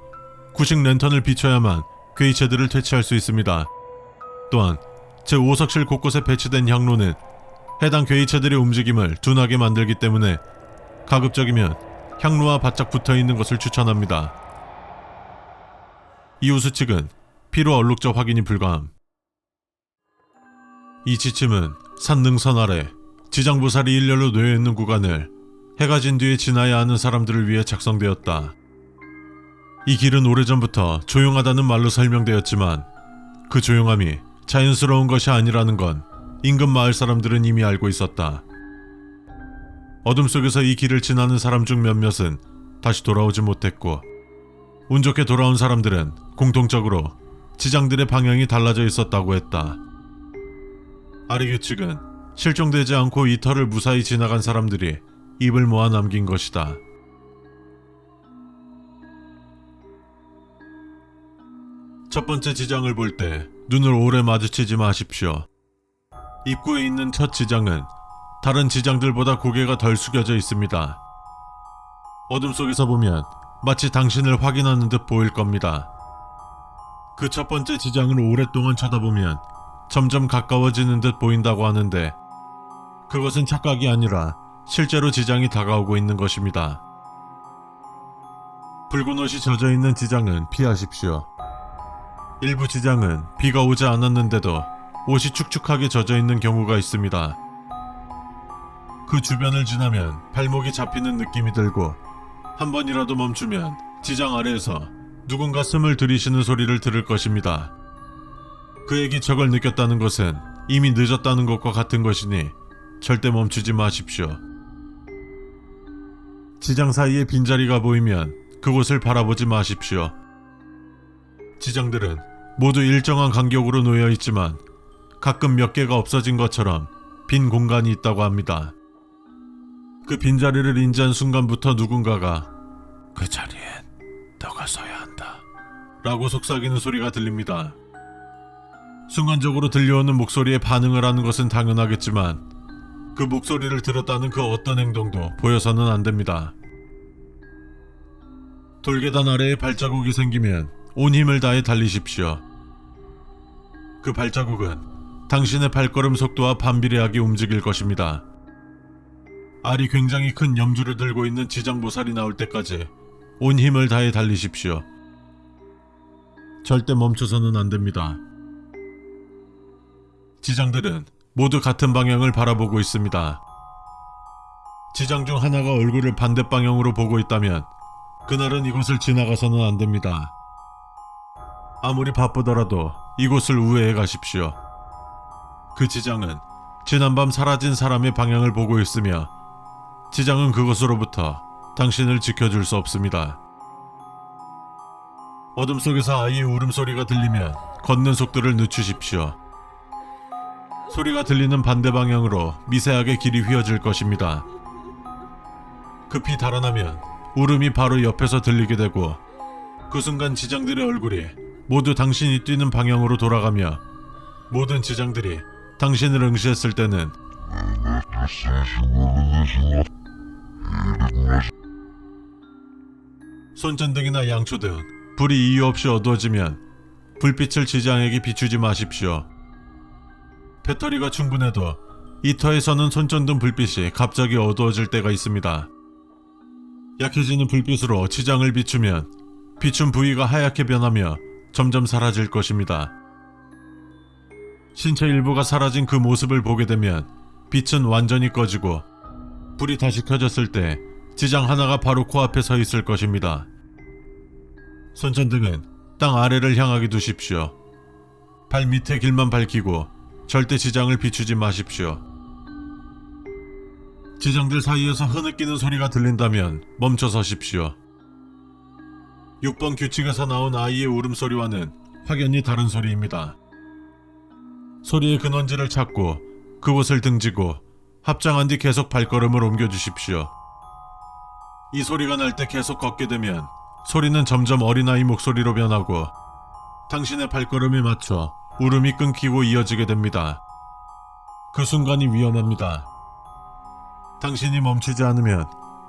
구식 랜턴을 비춰야만 괴이체들을 퇴치할 수 있습니다. 또한 제5석실 곳곳에 배치된 향로는 해당 괴이체들의 움직임을 둔하게 만들기 때문에 가급적이면 향로와 바짝 붙어있는 것을 추천합니다. 이후 수칙은 피로 얼룩져 확인이 불가함. 이 지침은 산능선 아래 지장보살이 일렬로 놓여있는 구간을 해가 진 뒤에 지나야 하는 사람들을 위해 작성되었다. 이 길은 오래전부터 조용하다는 말로 설명되었지만 그 조용함이 자연스러운 것이 아니라는 건 인근 마을 사람들은 이미 알고 있었다. 어둠 속에서 이 길을 지나는 사람 중 몇몇은 다시 돌아오지 못했고 운 좋게 돌아온 사람들은 공통적으로 지장들의 방향이 달라져 있었다고 했다. 아리 규칙은 실종되지 않고 이 터를 무사히 지나간 사람들이 입을 모아 남긴 것이다. 첫 번째 지장을 볼 때 눈을 오래 마주치지 마십시오. 입구에 있는 첫 지장은 다른 지장들보다 고개가 덜 숙여져 있습니다. 어둠 속에서 보면 마치 당신을 확인하는 듯 보일 겁니다. 그 첫 번째 지장을 오랫동안 쳐다보면 점점 가까워지는 듯 보인다고 하는데 그것은 착각이 아니라 실제로 지장이 다가오고 있는 것입니다. 붉은 옷이 젖어 있는 지장은 피하십시오. 일부 지장은 비가 오지 않았는데도 옷이 축축하게 젖어 있는 경우가 있습니다. 그 주변을 지나면 발목이 잡히는 느낌이 들고 한 번이라도 멈추면 지장 아래에서 누군가 숨을 들이쉬는 소리를 들을 것입니다. 그에게 저걸 느꼈다는 것은 이미 늦었다는 것과 같은 것이니 절대 멈추지 마십시오. 지장 사이에 빈자리가 보이면 그곳을 바라보지 마십시오. 지장들은 모두 일정한 간격으로 놓여 있지만 가끔 몇 개가 없어진 것처럼 빈 공간이 있다고 합니다. 그 빈자리를 인지한 순간부터 누군가가 그 자리엔 너가 서야 한다 라고 속삭이는 소리가 들립니다. 순간적으로 들려오는 목소리에 반응을 하는 것은 당연하겠지만 그 목소리를 들었다는 그 어떤 행동도 보여서는 안 됩니다. 돌계단 아래에 발자국이 생기면 온 힘을 다해 달리십시오. 그 발자국은 당신의 발걸음 속도와 반비례하게 움직일 것입니다. 알이 굉장히 큰 염주를 들고 있는 지장보살이 나올 때까지 온 힘을 다해 달리십시오. 절대 멈춰서는 안 됩니다. 지장들은 모두 같은 방향을 바라보고 있습니다. 지장 중 하나가 얼굴을 반대 방향으로 보고 있다면 그날은 이곳을 지나가서는 안 됩니다. 아무리 바쁘더라도 이곳을 우회해 가십시오. 그 지장은 지난밤 사라진 사람의 방향을 보고 있으며 지장은 그것으로부터 당신을 지켜줄 수 없습니다. 어둠 속에서 아이의 울음소리가 들리면 걷는 속도를 늦추십시오. 소리가 들리는 반대 방향으로 미세하게 길이 휘어질 것입니다. 급히 달아나면 울음이 바로 옆에서 들리게 되고 그 순간 지장들의 얼굴이 모두 당신이 뛰는 방향으로 돌아가며 모든 지장들이 당신을 응시했을 때는 손전등이나 양초 등 불이 이유 없이 어두워지면 불빛을 지장에게 비추지 마십시오. 배터리가 충분해도 이 터에서는 손전등 불빛이 갑자기 어두워질 때가 있습니다. 약해지는 불빛으로 지장을 비추면 비춘 부위가 하얗게 변하며 점점 사라질 것입니다. 신체 일부가 사라진 그 모습을 보게 되면 빛은 완전히 꺼지고 불이 다시 켜졌을 때 지장 하나가 바로 코앞에 서 있을 것입니다. 손전등은 땅 아래를 향하게 두십시오. 발 밑에 길만 밝히고 절대 지장을 비추지 마십시오. 지장들 사이에서 흐느끼는 소리가 들린다면 멈춰 서십시오. 6번 규칙에서 나온 아이의 울음소리와는 확연히 다른 소리입니다. 소리의 근원지를 찾고 그곳을 등지고 합장한 뒤 계속 발걸음을 옮겨주십시오. 이 소리가 날 때 계속 걷게 되면 소리는 점점 어린아이 목소리로 변하고 당신의 발걸음에 맞춰 울음이 끊기고 이어지게 됩니다. 그 순간이 위험합니다. 당신이 멈추지 않으면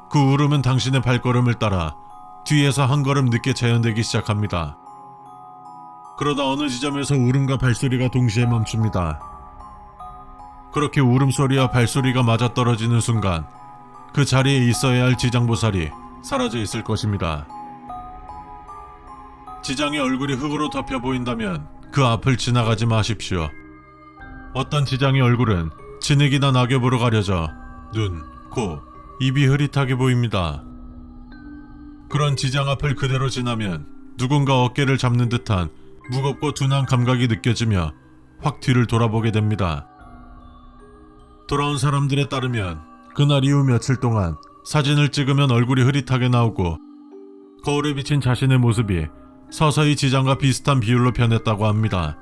그 울음은 당신의 발걸음을 따라 뒤에서 한 걸음 늦게 재현되기 시작합니다. 그러다 어느 지점에서 울음과 발소리가 동시에 멈춥니다. 그렇게 울음소리와 발소리가 맞아떨어지는 순간 그 자리에 있어야 할 지장보살이 사라져 있을 것입니다. 지장의 얼굴이 흙으로 덮여 보인다면 그 앞을 지나가지 마십시오. 어떤 지장의 얼굴은 진흙이나 낙엽으로 가려져 눈, 코, 입이 흐릿하게 보입니다. 그런 지장 앞을 그대로 지나면 누군가 어깨를 잡는 듯한 무겁고 둔한 감각이 느껴지며 확 뒤를 돌아보게 됩니다. 돌아온 사람들에 따르면 그날 이후 며칠 동안 사진을 찍으면 얼굴이 흐릿하게 나오고 거울에 비친 자신의 모습이 서서히 지장과 비슷한 비율로 변했다고 합니다.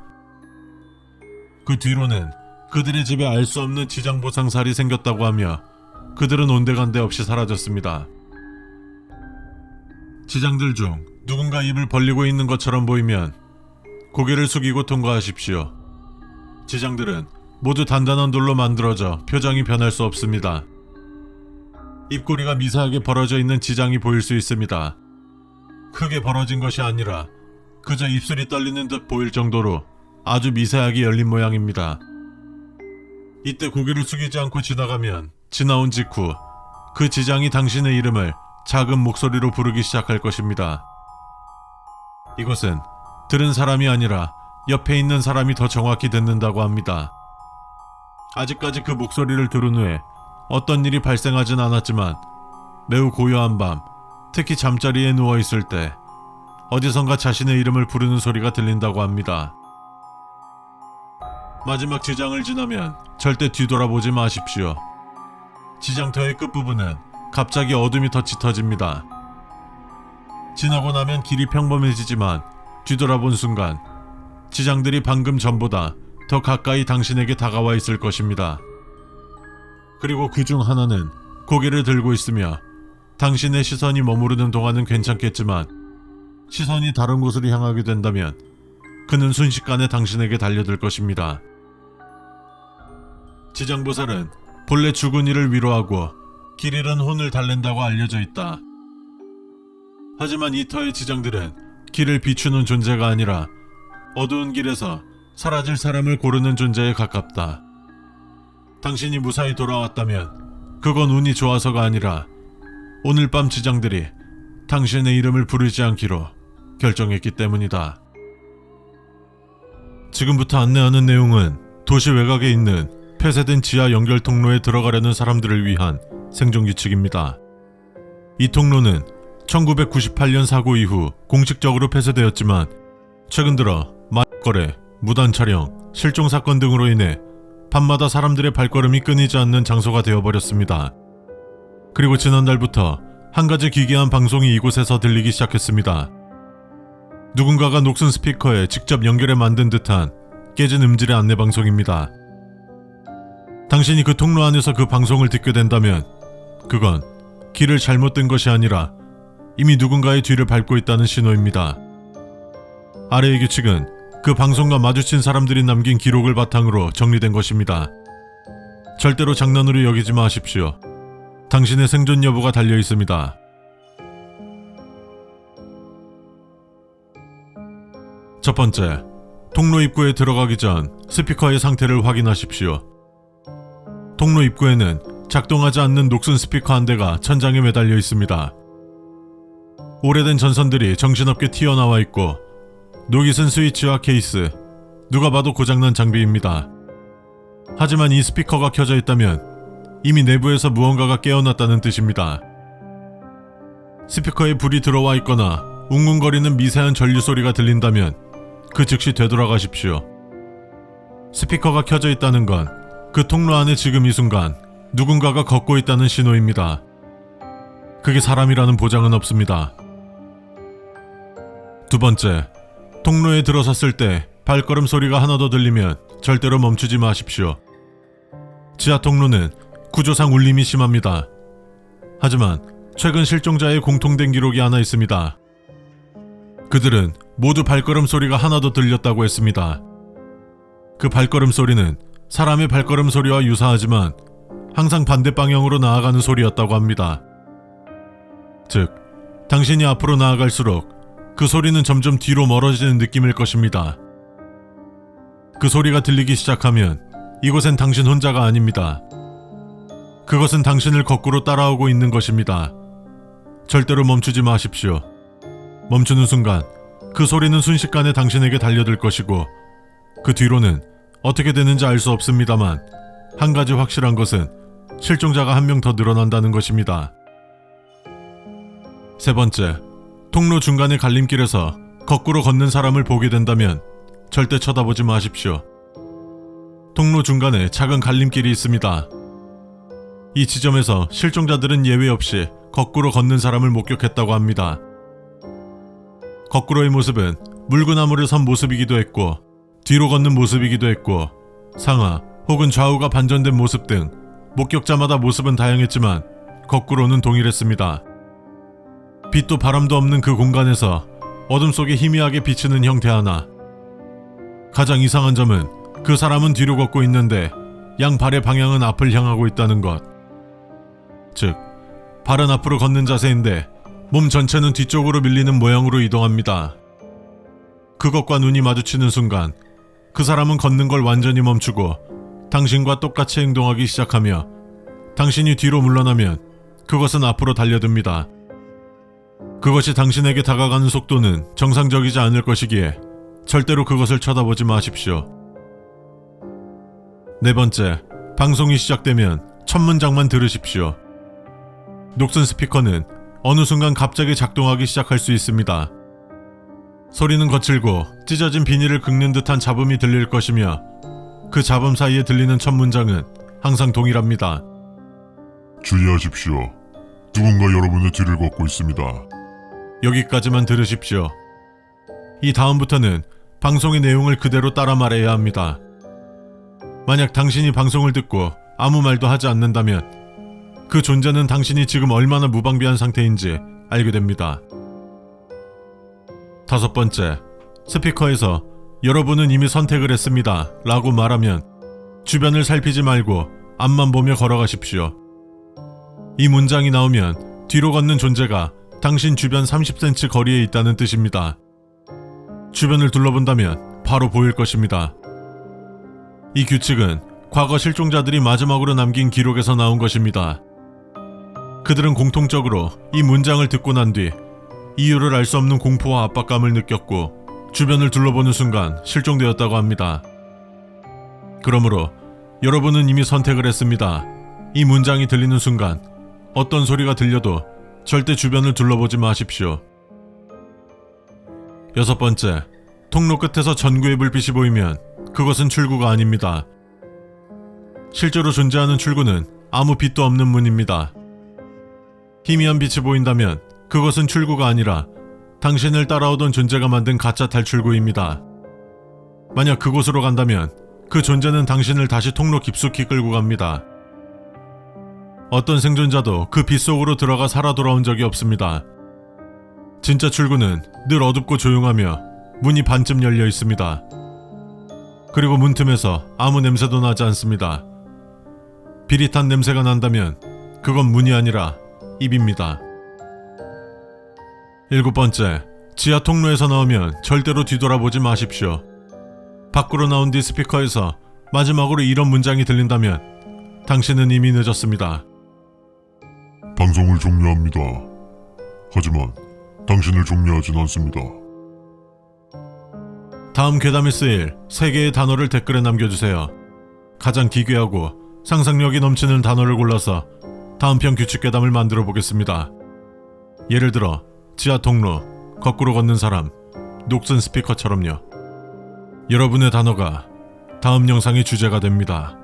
그 뒤로는 그들의 집에 알 수 없는 지장보상살이 생겼다고 하며 그들은 온데간데 없이 사라졌습니다. 지장들 중 누군가 입을 벌리고 있는 것처럼 보이면 고개를 숙이고 통과하십시오. 지장들은 모두 단단한 돌로 만들어져 표정이 변할 수 없습니다. 입꼬리가 미세하게 벌어져 있는 지장이 보일 수 있습니다. 크게 벌어진 것이 아니라 그저 입술이 떨리는 듯 보일 정도로 아주 미세하게 열린 모양입니다. 이때 고개를 숙이지 않고 지나가면 지나온 직후 그 지장이 당신의 이름을 작은 목소리로 부르기 시작할 것입니다. 이것은 들은 사람이 아니라 옆에 있는 사람이 더 정확히 듣는다고 합니다. 아직까지 그 목소리를 들은 후에 어떤 일이 발생하진 않았지만 매우 고요한 밤, 특히 잠자리에 누워있을 때 어디선가 자신의 이름을 부르는 소리가 들린다고 합니다. 마지막 지장을 지나면 절대 뒤돌아보지 마십시오. 지장터의 끝부분은 갑자기 어둠이 더 짙어집니다. 지나고 나면 길이 평범해지지만 뒤돌아본 순간 지장들이 방금 전보다 더 가까이 당신에게 다가와 있을 것입니다. 그리고 그 중 하나는 고개를 들고 있으며 당신의 시선이 머무르는 동안은 괜찮겠지만 시선이 다른 곳으로 향하게 된다면 그는 순식간에 당신에게 달려들 것입니다. 지장보살은 본래 죽은 이를 위로하고 길 잃은 혼을 달랜다고 알려져 있다. 하지만 이 터의 지장들은 길을 비추는 존재가 아니라 어두운 길에서 사라질 사람을 고르는 존재에 가깝다. 당신이 무사히 돌아왔다면 그건 운이 좋아서가 아니라 오늘 밤 지장들이 당신의 이름을 부르지 않기로 결정했기 때문이다. 지금부터 안내하는 내용은 도시 외곽에 있는 폐쇄된 지하 연결 통로에 들어가려는 사람들을 위한 생존규칙입니다. 이 통로는 1998년 사고 이후 공식적으로 폐쇄되었지만 최근 들어 마약거래, 무단 촬영, 실종 사건 등으로 인해 밤마다 사람들의 발걸음이 끊이지 않는 장소가 되어버렸습니다. 그리고 지난달부터 한 가지 기괴한 방송이 이곳에서 들리기 시작했습니다. 누군가가 녹슨 스피커에 직접 연결해 만든 듯한 깨진 음질의 안내방송입니다. 당신이 그 통로 안에서 그 방송을 듣게 된다면 그건 길을 잘못 든 것이 아니라 이미 누군가의 뒤를 밟고 있다는 신호입니다. 아래의 규칙은 그 방송과 마주친 사람들이 남긴 기록을 바탕으로 정리된 것입니다. 절대로 장난으로 여기지 마십시오. 당신의 생존 여부가 달려 있습니다. 첫 번째, 통로 입구에 들어가기 전 스피커의 상태를 확인하십시오. 통로 입구에는 작동하지 않는 녹슨 스피커 한 대가 천장에 매달려 있습니다. 오래된 전선들이 정신없게 튀어나와 있고 녹이 쓴 스위치와 케이스, 누가 봐도 고장난 장비입니다. 하지만 이 스피커가 켜져 있다면 이미 내부에서 무언가가 깨어났다는 뜻입니다. 스피커에 불이 들어와 있거나 웅웅거리는 미세한 전류 소리가 들린다면 그 즉시 되돌아가십시오. 스피커가 켜져 있다는 건 그 통로 안에 지금 이 순간 누군가가 걷고 있다는 신호입니다. 그게 사람이라는 보장은 없습니다. 두 번째, 통로에 들어섰을 때 발걸음 소리가 하나 더 들리면 절대로 멈추지 마십시오. 지하 통로는 구조상 울림이 심합니다. 하지만 최근 실종자의 공통된 기록이 하나 있습니다. 그들은 모두 발걸음 소리가 하나 더 들렸다고 했습니다. 그 발걸음 소리는 사람의 발걸음 소리와 유사하지만 항상 반대 방향으로 나아가는 소리였다고 합니다. 즉, 당신이 앞으로 나아갈수록 그 소리는 점점 뒤로 멀어지는 느낌일 것입니다. 그 소리가 들리기 시작하면 이곳엔 당신 혼자가 아닙니다. 그것은 당신을 거꾸로 따라오고 있는 것입니다. 절대로 멈추지 마십시오. 멈추는 순간 그 소리는 순식간에 당신에게 달려들 것이고 그 뒤로는 어떻게 되는지 알 수 없습니다만 한 가지 확실한 것은 실종자가 한 명 더 늘어난다는 것입니다. 세 번째, 통로 중간의 갈림길에서 거꾸로 걷는 사람을 보게 된다면 절대 쳐다보지 마십시오. 통로 중간에 작은 갈림길이 있습니다. 이 지점에서 실종자들은 예외 없이 거꾸로 걷는 사람을 목격했다고 합니다. 거꾸로의 모습은 물구나무를 선 모습이기도 했고 뒤로 걷는 모습이기도 했고 상하 혹은 좌우가 반전된 모습 등 목격자마다 모습은 다양했지만 거꾸로는 동일했습니다. 빛도 바람도 없는 그 공간에서 어둠 속에 희미하게 비치는 형태 하나. 가장 이상한 점은 그 사람은 뒤로 걷고 있는데 양 발의 방향은 앞을 향하고 있다는 것. 즉, 발은 앞으로 걷는 자세인데 몸 전체는 뒤쪽으로 밀리는 모양으로 이동합니다. 그것과 눈이 마주치는 순간 그 사람은 걷는 걸 완전히 멈추고 당신과 똑같이 행동하기 시작하며 당신이 뒤로 물러나면 그것은 앞으로 달려듭니다. 그것이 당신에게 다가가는 속도는 정상적이지 않을 것이기에 절대로 그것을 쳐다보지 마십시오. 네 번째, 방송이 시작되면 첫 문장만 들으십시오. 녹슨 스피커는 어느 순간 갑자기 작동하기 시작할 수 있습니다. 소리는 거칠고 찢어진 비닐을 긁는 듯한 잡음이 들릴 것이며 그 잡음 사이에 들리는 첫 문장은 항상 동일합니다. 주의하십시오. 누군가 여러분의 뒤를 걷고 있습니다. 여기까지만 들으십시오. 이 다음부터는 방송의 내용을 그대로 따라 말해야 합니다. 만약 당신이 방송을 듣고 아무 말도 하지 않는다면 그 존재는 당신이 지금 얼마나 무방비한 상태인지 알게 됩니다. 다섯 번째, 스피커에서 여러분은 이미 선택을 했습니다 라고 말하면 주변을 살피지 말고 앞만 보며 걸어가십시오. 이 문장이 나오면 뒤로 걷는 존재가 당신 주변 30cm 거리에 있다는 뜻입니다. 주변을 둘러본다면 바로 보일 것입니다. 이 규칙은 과거 실종자들이 마지막으로 남긴 기록에서 나온 것입니다. 그들은 공통적으로 이 문장을 듣고 난 뒤 이유를 알 수 없는 공포와 압박감을 느꼈고 주변을 둘러보는 순간 실종되었다고 합니다. 그러므로 여러분은 이미 선택을 했습니다. 이 문장이 들리는 순간 어떤 소리가 들려도 절대 주변을 둘러보지 마십시오. 여섯 번째, 통로 끝에서 전구의 불빛이 보이면 그것은 출구가 아닙니다. 실제로 존재하는 출구는 아무 빛도 없는 문입니다. 희미한 빛이 보인다면 그것은 출구가 아니라 당신을 따라오던 존재가 만든 가짜 탈출구입니다. 만약 그곳으로 간다면 그 존재는 당신을 다시 통로 깊숙이 끌고 갑니다. 어떤 생존자도 그 빛 속으로 들어가 살아 돌아온 적이 없습니다. 진짜 출구는 늘 어둡고 조용하며 문이 반쯤 열려 있습니다. 그리고 문틈에서 아무 냄새도 나지 않습니다. 비릿한 냄새가 난다면 그건 문이 아니라 입입니다. 일곱 번째, 지하 통로에서 나오면 절대로 뒤돌아보지 마십시오. 밖으로 나온 뒤 스피커에서 마지막으로 이런 문장이 들린다면 당신은 이미 늦었습니다. 방송을 종료합니다. 하지만 당신을 종료하진 않습니다. 다음 괴담에 쓰일 3개의 단어를 댓글에 남겨주세요. 가장 기괴하고 상상력이 넘치는 단어를 골라서 다음 편 규칙 괴담을 만들어 보겠습니다. 예를 들어 지하 통로, 거꾸로 걷는 사람, 녹슨 스피커처럼요. 여러분의 단어가 다음 영상의 주제가 됩니다.